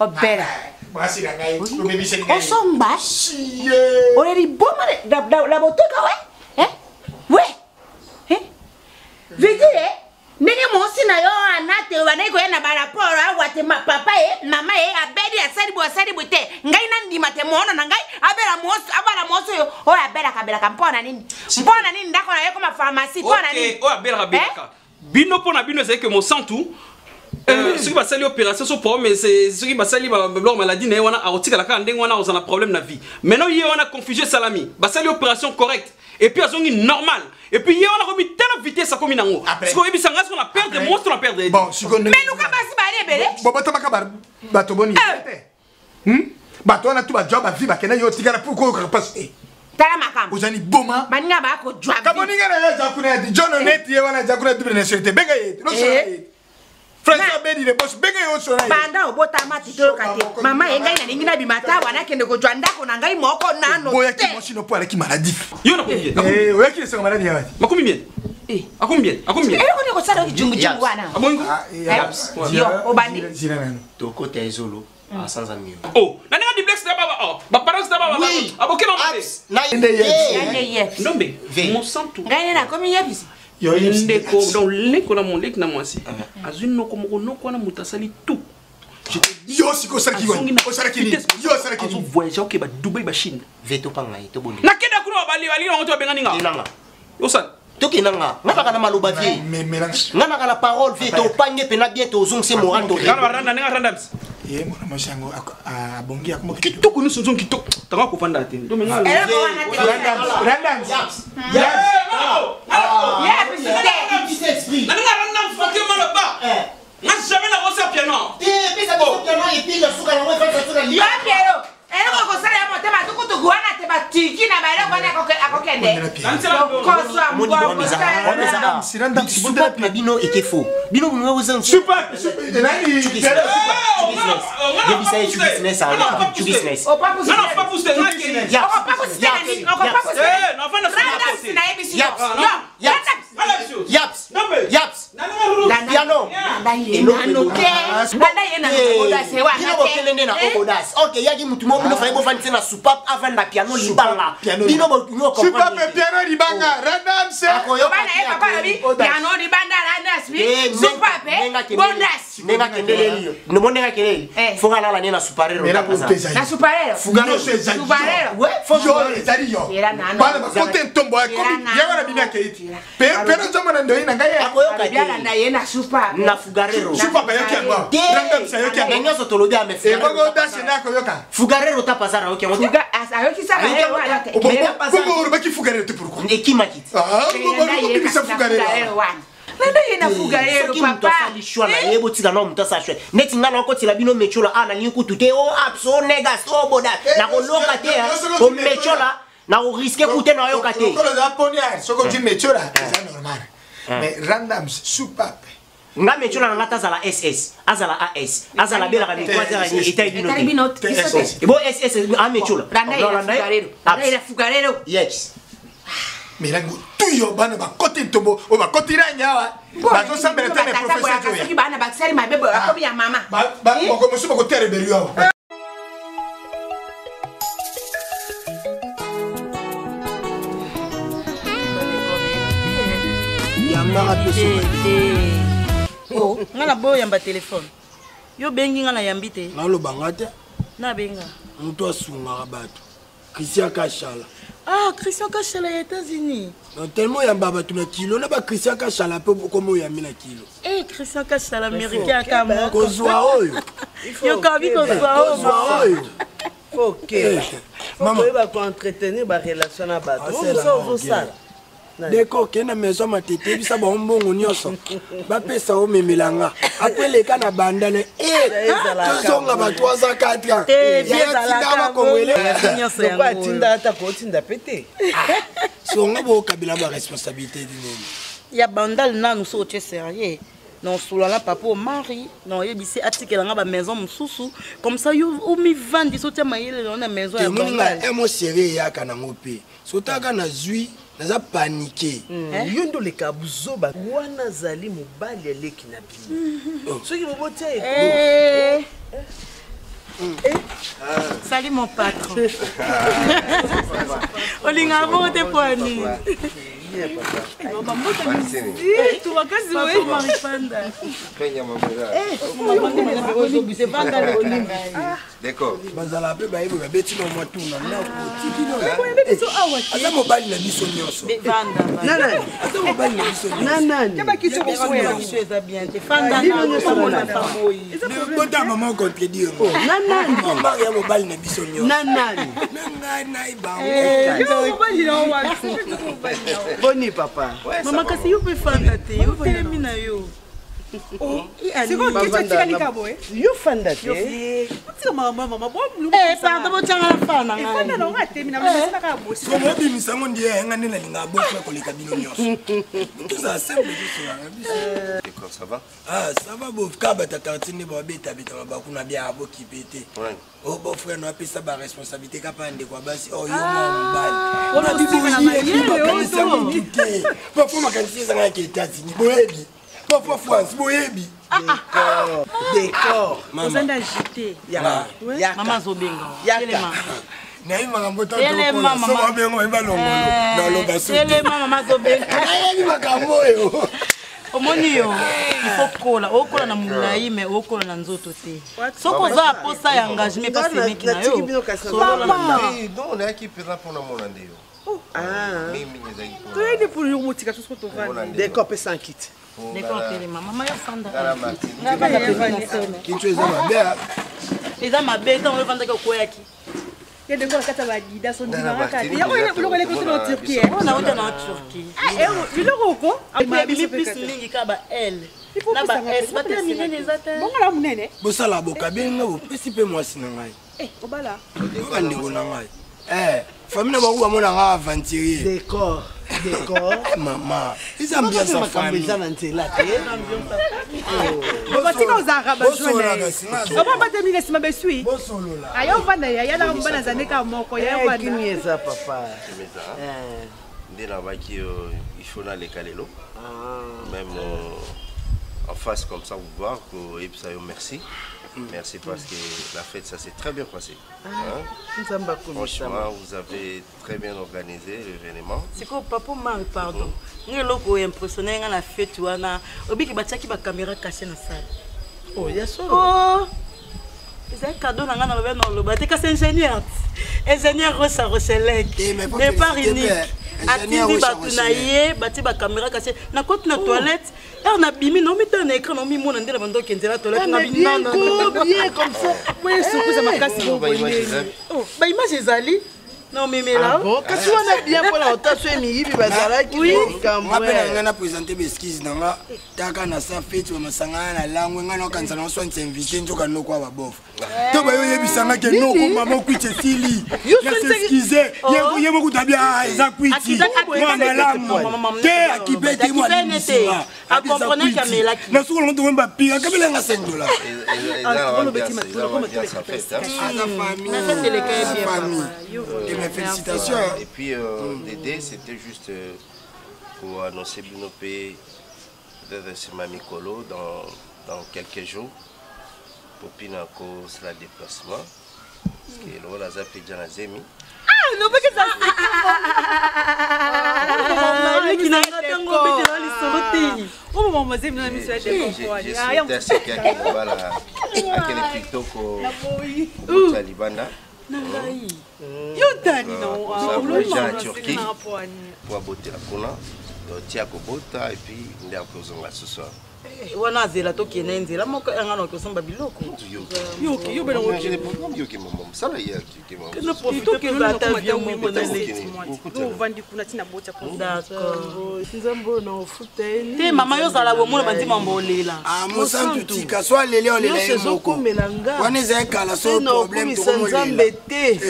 obera basi na ngai ko bebi se ngai osomba ore ri boma la botoka we we vidire nenge mosi na yo anate wana ko na baraporo awate papa mama abedi asari bute ngai na ndima te mono na ngai abala mosi yo o abela kabela kampona nini ndako na yo koma pharmacie pona nini o abela bino pona bino c'est que mon santu ce qui va salir opération so pour mais c'est ce qui va salir blanc maladie na wana aotika la kande wana on a problème na vie maintenant hier on a confusé salami va salir opération correcte et puis azongi normal et puis hier on a remis telle vitesse à comme nango parce que ebisa ngas qu'on a perdu des monstres on a perdu bon si mais nous ka basi ba lebele bon batama ka bato boni bato on a tout ba job à vie ba kena yo tigara pour ko ka passer tala makam ozani boma baninga ba ko job ka boninga na ja kuna di John net ye wana ja kuna double nationalité benga ye no so François Bedi le boss benga yo so na banda obota mati to kate mama yenga ina ningi na bimata wana kende ko jwanda ko na ngai moko nano boya ki mosi no po ala ki maladie yo na combien oya ki se maladie ya ma combien a combien ko ne ko sala ki jungu jungu wana abongo yo obandi to ko te zolo a 100 000 oh na nga duplex da baba ba parents da baba aboke mama na ye ndombe mon santu ngai na komi yebisi yo ndeko donc leko na mon lek na mwasi azwino ko moko noko na mutasali tout yo siko sarki wani o sarki ni yo sarki ni voyage ok ba Dubai ba Chine veto panga to bondi na keda kuno bali na to benga ninga inanga yo sa to kinanga ngaka na maloba vie ngana la parole veto pange pena bien to zongse moral to kana randa ninga randa mwana moshango abongi akuma kitoko ni sonzo kitoko tanga ko fanda te to menga randa bino eke faux bino vous vous en super business explique. Soupape, bondas. Nenga kendele. No nenga kendele. Faut que la na souparero. Na souparero. Fugano souparero. Ouais, faut que ezali yo. Bana ba konte ntombo ya komi. Ya wana bina keiti. Pero nzoma na ndoi na ngai. Akoyoka Biala na ye na soupape. Na fugarero. Soupape yoki yango. Ranga bisa yoki yango. Nyoso tolobi ame fugarero. Ebogo dashi na koyoka. Fugarero tapazara yoki yango. Fuga ayoki sa yo wana. Bongo urubaki fugarero te pourquoi? Ekimakiti. Ah, bongo bisa fugarero. Nanda yena fugarero papa. Lishwana yebo tika no mutasa shwe. Neti ngana ko tila bino mechola ana linku tute o abso negas o boda. Na ko loka te o mechola na o risque kute na yo kate. Ko le japonais, soko di mechola, c'est normal. Mais random soupape. Nga mechola ngata zala SS, azala AS, azala bela ka bikwatera ni itabinote. Ebo SS a mechola. Randa fugarero. Randa fugarero. Yes. Mirango tuyo bana ba koti ntombo o ba koti ranya ba zo sambela tene professeur yo. Bana ba sali ma bebo akobi ya mama. Ba ko musuba ko tere belio. Yamba peso. Oh, ngala boyo yamba téléphone. Yo bengi ngala yambite. Ngalo bangate. Na benga. Muto asunga bato. Christian Kachala. Ah, Christian Kachala aux États-Unis. Non, tellement yamba bato na kilo na ba Christian Kachala pe comme yambi na kilo. Eh, Christian Kachala américain kama. Kozwa oyo. Yo kabi kozwa oyo. OK. Maman, il va entretenir ba relation na bato. On ça. Deko kena maison matete bisa ba mbongo nyonso bapesa o memelanga apele kana bandale tozonga ba 304 ans ya tika kongwele nyonso yango atinda ata ko tinda pete songa bo kabila ba responsabilité dineni ya bandal nanu so tu sérieux non sous la papa au mari non yebisi atikela nga ba maison mususu comme ça yo o mi vandi so tia mayele na maison ya bandal emo sérieux ya kana ngope so taka na zui naza paniqué yondo le kabuzo ba wana zali mobali aleki na bino soki bobotia salut mon patron olinga mote poani tu wakazi wewe maripanda d'accord bazala pe ba yebo ba beti no mwatuna na ko so awa aza mobali na biso nyonso nana aza mobali na biso nana kaba kitu bosoya biso bien te fanda na bota maman contredire nana mari ya mobali na biso nyonso nana nanga na iba mobali na watu boni papa mama kasi yo pe fanda te yo telemi na yo yo fanda te pardon botyanga fana obimisango ndi yenga nde nalinga boso koleka bino nyonso toza semble ça va? Ah, ça va, beau frère, tu as tartine, tu as habité bakuna bien à boki pété. Oh, beau frère, nous avons ça ba responsabilité capable de quoi basi. Oh, yo mon bal. On a dit que parfois ma quantité ça qui est États-Unis, boyebi. Parfois France, boyebi. Décor. Maman agité. Maman zobenga. Telema. Naï maman to. Telema maman. Ça va bien, on va longolo. Dans le bassin. Telema maman zobenga. Naï makambo yo. Omoni yo il faut kola okola na mulai mais okola na nzoto te soko za posa ya engagement pas semeki na yo donc on est qui présent pour na mona ndio mimi nizai tu es pour yo motika tout ce que tu vas décor pe sans kit décor tele maman ya fanda qui tu es ma belle les ama beta on vendre ko koyaki il y a des gens qui ont dit que sont divins. Il y a des gens qui sont en Turquie. On a été en Turquie. Tu le reconnais? Il plus lingi kaba elle. Na ba S ba te minene zata. Bonga la munene. Bosala boka benga bo pesi pe mwasi na ngai. Obala. Bande ko na ngai. Famille na ba ku mona nga aventurier. Décor. Maman, ils aiment bien sa famille. Ils aiment bien sa famille. On va tirer aux arabes. On va pas terminer si ma besui. Ayo vanda ya na mbana zaneka moko ya vanda. Kinieza papa. Dès là-bas il faut aller calelo. Même en face comme ça vous voir que merci. Merci parce que la fête, ça s'est très bien passé. Franchement, vous avez très bien organisé l'événement. C'est quoi, papa, pardon. Nous sommes impressionnés dans la fête. Nous avons une caméra cachée dans la salle. Oh, il y a ça. Oh! C'est un cadeau dans le bâtiment. C'est ingénieur. Ingénieur Rosa Roselec. Départ unique. Atindi batunaye, bati ba caméra cachée. Na côté na toilette. On a bimi non mais dans écran non mi mon ndela bando kente la toilette na bimi non bien comme ça. Ouais, surtout ça m'a cassé bon. Oh, ba image ezali. Non mais là. Bon, quand tu as bien pour la rotation mi bi bazala ki. Oui. Moi ben na présenter mes skills nanga. Taka na sa fête wa masanga na langue ngana kanza na so invité njoka no kwa babof. To ba yo yebisanga ke no ko mama kwitse sili. Ya s'excuser. Yebo kutabia za kwiti. Mama lamu. Te akibeti moi. A comprendre Camela qui. Na soko ndo wemba pira kabela nga sendola. Mes félicitations. Et puis Dédé, c'était juste pour annoncer Binopé de Mamie Colo dans quelques jours pour Pinako c'est le déplacement. Parce que là, on a appelé Diana Zemi. Ah, non, parce que ça Turquie pour aboter la kuna Tiako Bota et puis il est à cause de ce soir. Wana zela to kenenze la moko ngana ko somba biloko yo bela wo je ne peux pas dire que maman ça là hier qui maman ne profite que za ta bien mo monale no vandi kuna tina bota ko d'accord nzambo na ofute te mama yo zala bo mona bandi mambolela ah mo santu tika so lele olele moko melanga wana za kala so problème to mo nzambe te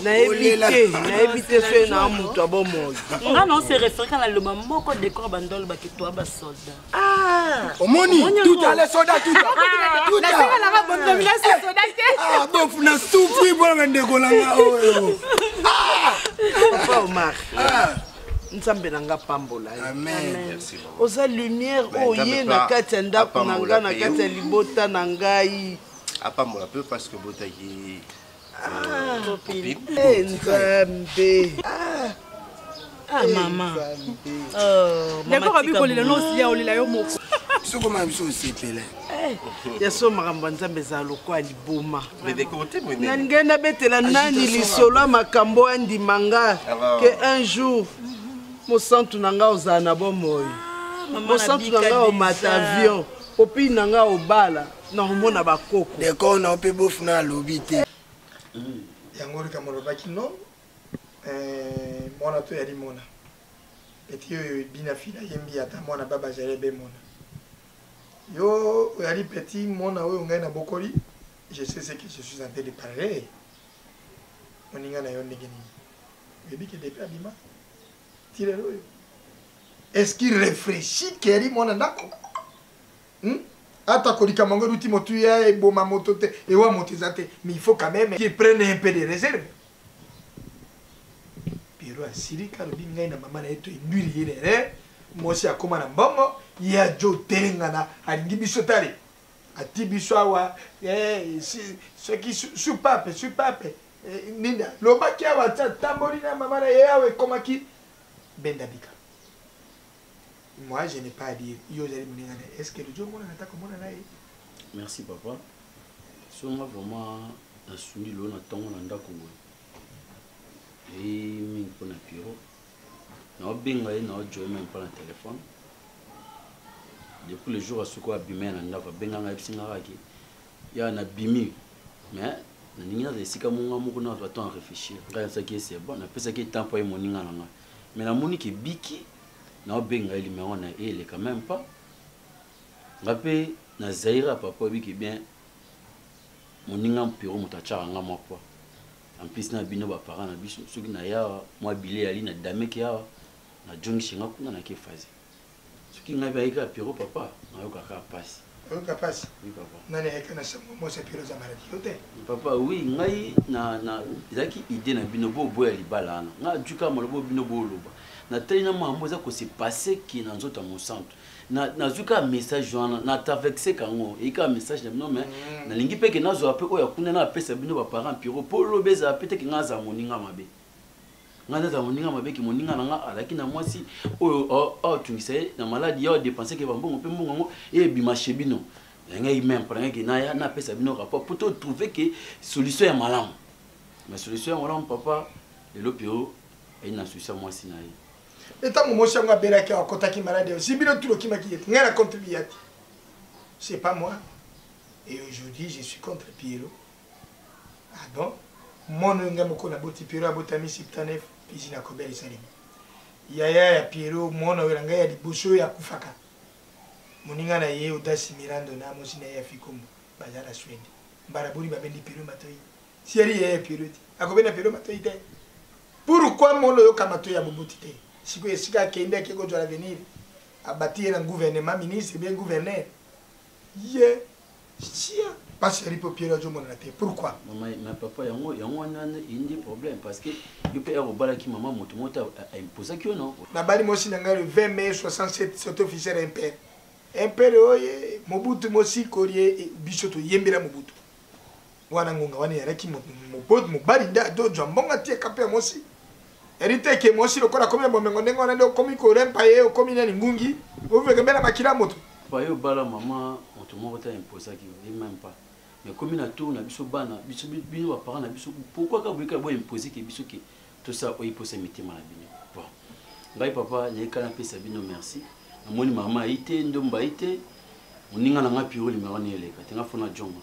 na ebite so na mutu abomo ngana on se réfère kana le moko décor bandol ba kitwa ba soldat ah omoni tout à les soldats tout la sera la bonne domination soldats ah bon na souffrir pour ngende kolanga oh papa Omar nzambe nanga pambola amen merci oza lumière oye na kati ndako nanga na kati libota na ngai apambola peu parce que bota yi nzambe ah maman d'accord abi kolela no si ya olela yo moko soko ma biso sepele ya so makambo nzambe za lokwa liboma mais de côté moi na ngenda betela nani lisolo makambo andimanga que un jour mosantu nanga ozala na bomoyo mosantu nanga omata avion popi nanga obala na omona bakoko d'accord na ope bofu na lobi te yango rika molobaki non mwana to yali mona eti oyo bina fila yembi ata mwana baba jarebe mona yo yali petit mona oyo ngai na bokoli je sais ce que je suis en train de parler moninga na yo ndenge nini yebi ke depuis abima tire oyo est-ce qu'il réfléchit que yali mona ndako ata kolika mango duti motu ya eboma moto te ewa motiza te mais il faut quand même qu'il prenne un peu de réserve Pero asiri karobi ngai na mama na eto indwiri yele mosi akoma na mbongo ya jo telengana alingi biso tale ati biso awa ce qui su pape ninda lobaki awa tamboli na mama na ye awe komaki benda bika moi je n'ai pas à dire yo jali moninga est-ce que le jour mona nata komona na ye merci papa so moi vraiment asuni lo na tongo na ndako et mingi mpona bureau naobenga ye naojoye me mpona téléphone depuis le jour asuki abima na ndako abenganga yebisingaka ke ya nabimi mais naningi naza esika monga moko na bato en réfléchir ngai nasaki ese bon napesaki etemp po ye moninga na ngai mais namoni ke biki naobenga ye limero na ye eleka même pas nga mpe nazaira papa ebiki bien moninga mpiro moto atiaka nga moko en plus na bino ba parents na biso soki na ya moi bilé ali na dameki ya na jongi shinga kuna na ke fazi soki nga ba ika piro papa na yoka ka passe yoka passe oui papa nani eka na samo mo se piro za maladie yote papa oui ngai na izaki idée na bino bo boya libala na nga juka malobo bino bo loba na tali na mambo za ko se passer qui na nzoto mon centre na zuka message wana na ta vexé kango et ka message non mais na lingi pe ke na zo ape oya kuna na pesa bino ba parents piro polo beza peut-être que ngaza moninga mabe ngaza moninga mabe ki moninga nanga alaki na mwasi oyo tungise na maladie yo dépenser ke bambongo pe mbongo et bima chebino ngai même pendant que na pesa bino rapport pour trouver que solution ya malamu mais solution ya malamu papa le lopio et na solution moi si na et tant que moi je suis bien qui a contacté maladie si bien tout le qui m'a qui est n'a contribué c'est pas moi et aujourd'hui je suis contre Pierrot ah bon mon ngam ko na boti Pierrot abotami siptanef pisina ko beli salim ya Pierrot mon nganga ya dibuso ya kufaka moninga na ye odasi mirando na mosina ya fikumu bazara swende baraburi babendi Pierrot matoi si ari ya Pierrot akobena Pierrot matoi te pourquoi mon lo kamato ya bobuti te siko esika kende ke ko jora venir abatir un gouvernement ministre bien gouverneur ye chia parce que ripo Pierrot jo mon raté pourquoi ma papa yango na indi problème parce que yo pe robala ki maman moto a imposé que non na bali mosi nanga le 20 mai 67 cet officier impère oye Mobutu mosi korie bisoto yembera Mobutu wana ngonga wana yaraki mobotu mobali nda do jambonga tie kapé mosi erite ke mosi lokola komi bomengo ndengo na ndo komi ko rempa ye komi na ngungi oveke bela makila moto pa yo bala mama moto moko ta imposa ki même pas mais komi na tour na biso bana biso bino ba parents na biso pourquoi ka boika bo imposer ke biso ke tout ça o imposer mitima na bino bon ngai papa ne kana pesa bino merci amoni mama ite ndomba ite moninga na nga Pierrot numéro ne eleka tenga fona jonga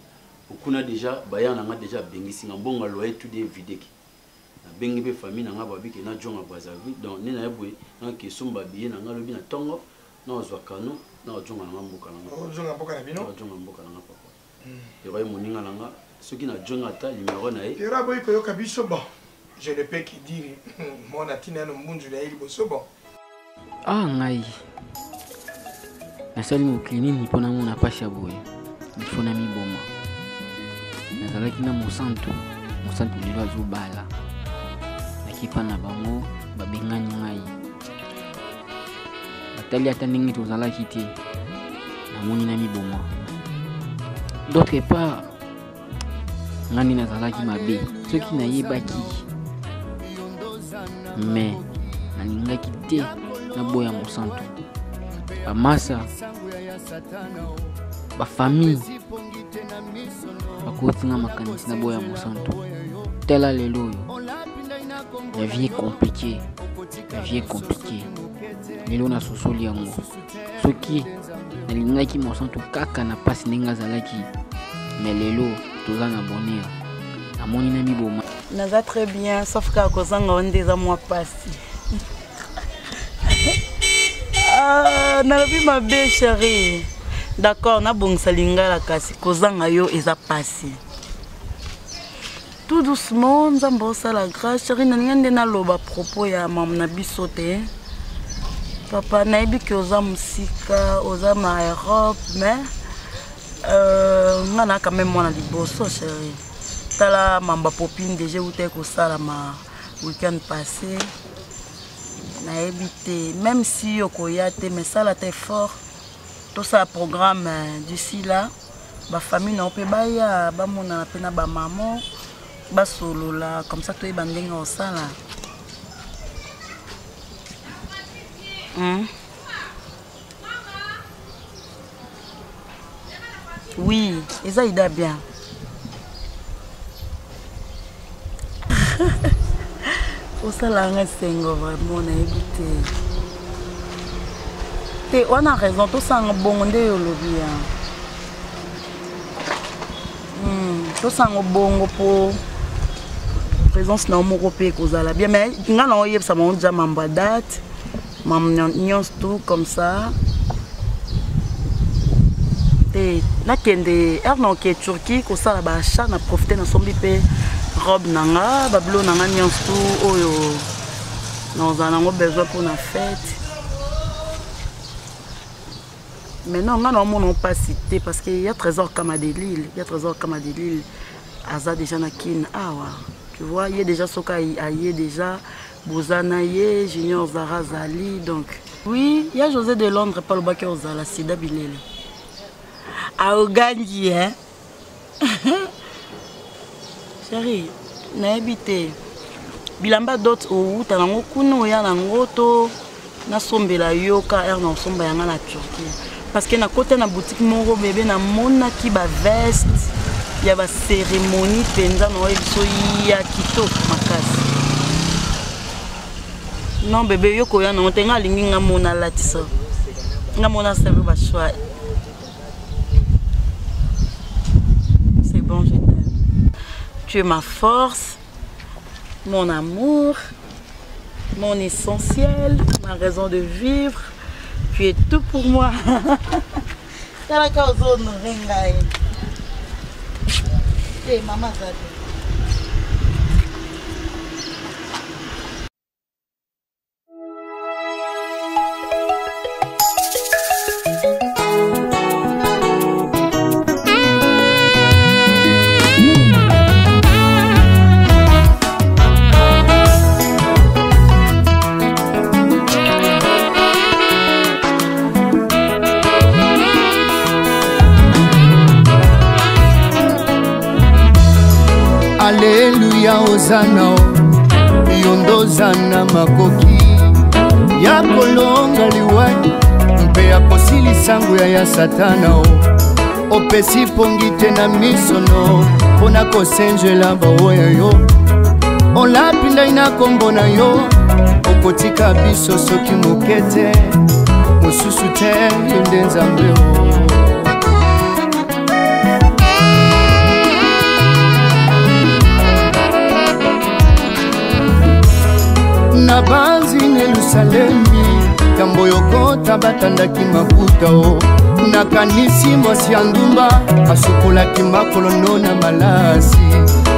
okuna déjà bayana nga déjà bengisi ngambonga loyer tout des videki na bengi be famille na nga babiki na jonga bazavi donc nina yebwe na ke somba biye na nga lobi na tongo na ozwa kano na jonga na mboka na nga jonga mboka na bino jonga mboka na nga papa et moninga na nga soki na jonga ta numéro na ye Pierrot boy ko yoka biso bon je ne peux que dire mon atina no munju na ili boso bon ah ngai nasali mokili ni mpona mona pasha boye bifona miboma nazalaki na mosantu lelo azobala nakipa na bango babengani ngai batali ata ndenge tozalaki te namoni na miboma d'autre part ngani nazalaki mabe soki nayebaki mais nalingaki te naboya mosantu bamasa bafamille bakotinga makanisi na boya mosantu tela lelo oyo la vie est compliquée lelo na sosoli yango soki nalingaki mosantu kaka na pasi ndenge azalaki mais lelo toza na bonheur namoni na miboma naza très bien sauf kaka kozanga wana nde eza mwa pasi nalobi mabe chérie d'accord nabongisa lingala kasi kozanga yo eza pasi tout doucement nzambe osala grâce chérie naninga nde naloba propos ya mama na biso te papa nayebi ke oza mosika oza na Europe mais nga na quand même mwana liboso chérie tala mamba popine déjà ute kosala ma week-end passé nayebi te même si okoya te mais sala te fort tout ça programme d'ici là ba famille na pe baya ba mona pe na ba maman ba solo là comme ça toi bandenge osala oui eza ida bien osala nga sengo vraiment nayebi te wana raison tosanga bongo nde yolobi ya tosanga bongo po présence na moko mpe kozala bien mais nga na oyebisa bango déjà mambo ya date mambo nyonso tout comme ça te nakende ere na oke Turquie kosala baachat na profite nasombi mpe robe nanga babilo nanga nyonso tout oyo nazala nango besoin pour na fête mais non nga na omona opasi te parce que ya trésor kama de Lille aza déjà na kine awa tu vois ye déjà soki aye déjà Bozanaye, Junior Zara Zali, donc. Oui, il y a José de Londres, pas le bac aux Zala, Sida Bilele. À Ogandi, hein? Chérie, n'a habité. Bilamba d'autres au Tanango Kuno, ya Nangoto, na sombela yoka, er na somba yanga na Turquie. Parce que na côté na boutique moro bébé na mona ki ba veste, ya ba cérémonie penza no ebiso ya kito makasi. Non bébé yoko ya na tenga lingi nga mona latisa. Nga mona serve ba choix. C'est bon, je t'aime. Tu es ma force, mon amour, mon essentiel, ma raison de vivre. Tu es tout pour moi. Hey, maman, Alléluia Hosanna yondo zana makoki ya kolonga liwai mpe ya kosilisa nguya ya satana opesi pongi te na misono mpona kosenjela baoyo yo olapinda ina kombo na yo okotika biso soki moke te mosusu te yo nde nzambe o. Na banzi na Yerusalemi kambo yokota batandaki makuta o nakanisi mwasi ya ndumba asukolaki makolono na malasi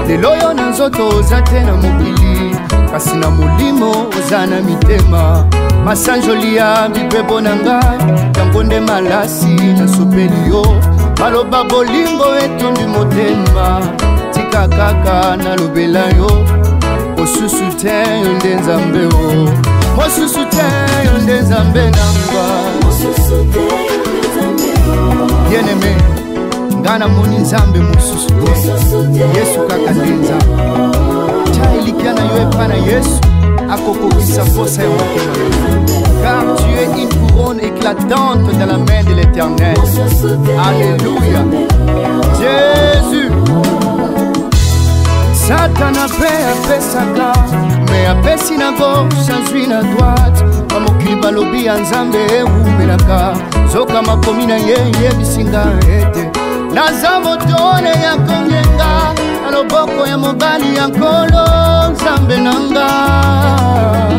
lelo yo na nzoto oza te na mokili kasi na molimo oza na mitema masanjoli ya bibebo na ngai yango nde malasi nasopeli yo maloba bolingo etondi motema tika kaka nalobela yo mosusu te yo nde nzambe o mosusu te yo nde nzambe nanga bien-aimé nga namoni nzambe mosusu te yesu kaka nde nzambe tia elikya na yo epa na yesu akokokisa posa ya motema car tu es une couronne éclatante dans la main de l'Éternel. Alléluia Jésus. Satana pe apesaka me apesi na gauche azwi na droite bamokili balobi ya nzambe ewumelaka zoka makomi na ye yebisinga ete naza motole ya kongenga na loboko ya mobali ya nkolo nzambe na ngai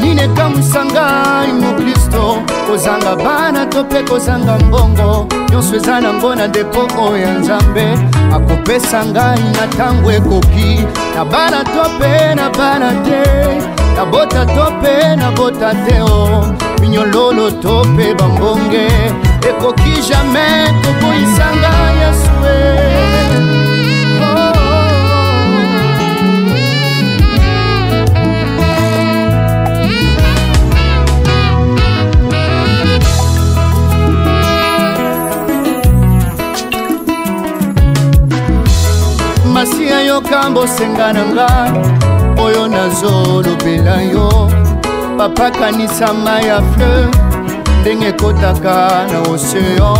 ninekamwisa ngai mokristo kozanga bana to mpe kozanga mbongo nyonso eza nango na depo oyo ya nzambe akopesa ngai na ntango ekoki na bana to mpe na bana te na bota to mpe na bota te o minyololo to mpe bambonge ekoki jamai koboyisa ngai yesue. Masiya yo kambo senga na ngai oyo nazolobela yo papa kanisa mai ya fleur ndenge ekotaka na océan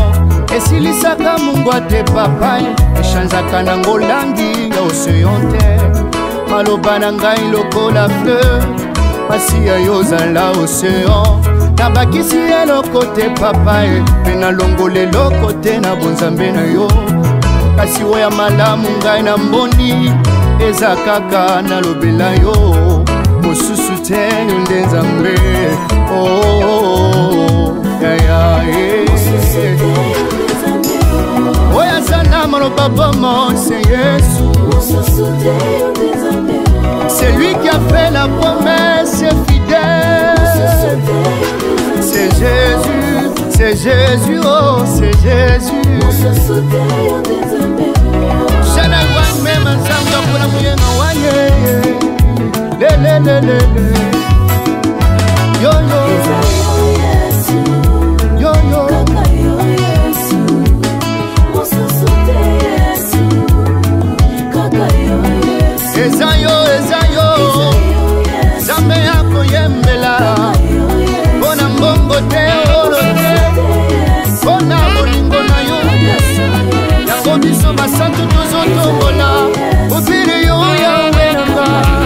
esilisaka mungwa te papa echanzaka nango langi ya océan te maloba na ngai lokola fleur masiya yo ozala océan nabakisi eloko te papa mpe nalongoli eloko te na bonzambe na yo kasi oya malamu ngai na mboni eza kaka nalobela yo mosusu te yo nde nzambe oyo aza na maloba bomo se Yesu. C'est lui qui a fait la promesse fidèle. C'est Jésus, c'est Jésus, oh c'est Jésus. Je ne vois même manzanga mpona moyenga waye lelelelele yoyo yoyo ezayo zambe yako yembela mpona mbongo te olo te mpona bolingo na yo yango biso basantu tozotombola opili yo yawe nanga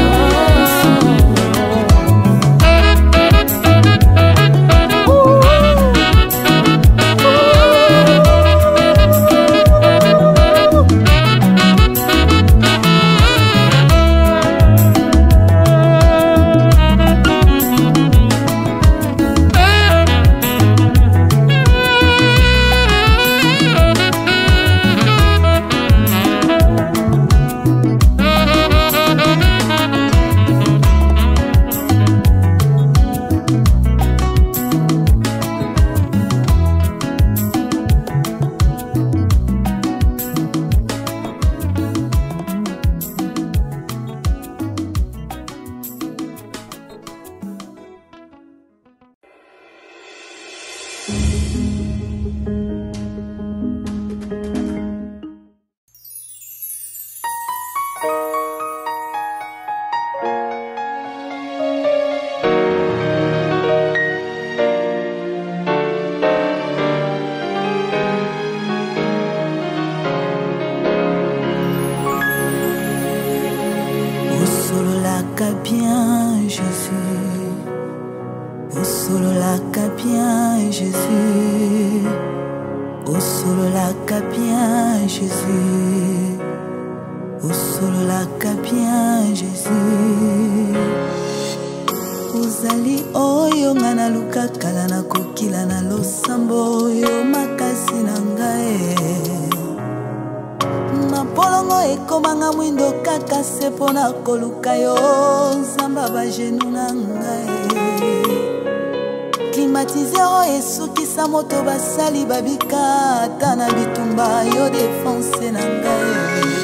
koluka yo nzamba bajenu na ngai climatiseur esukisa moto basali babika ata na bitumba yo défense na ngai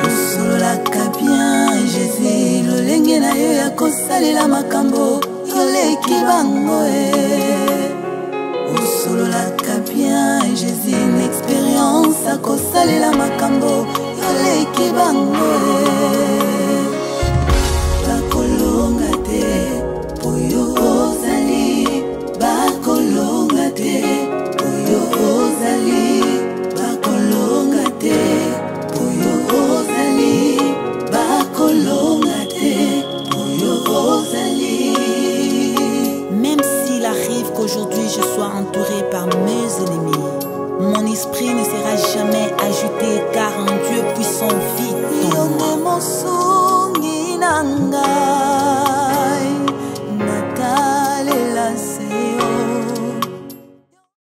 osololaka bien Jésus lolenge na yo ya kosalela makambo yoleki bango osololaka bien Jésus une expérience akosalela makambo yoleki bango bakolonga te oyo ozali bakolonga te oyo ozali bakolonga te oyo ozali bakolonga te oyo ozali. Même s'il arrive qu'aujourd'hui je sois entouré par mes ennemis, mon esprit ne sera jamais agité car un Dieu puissant vit en moi.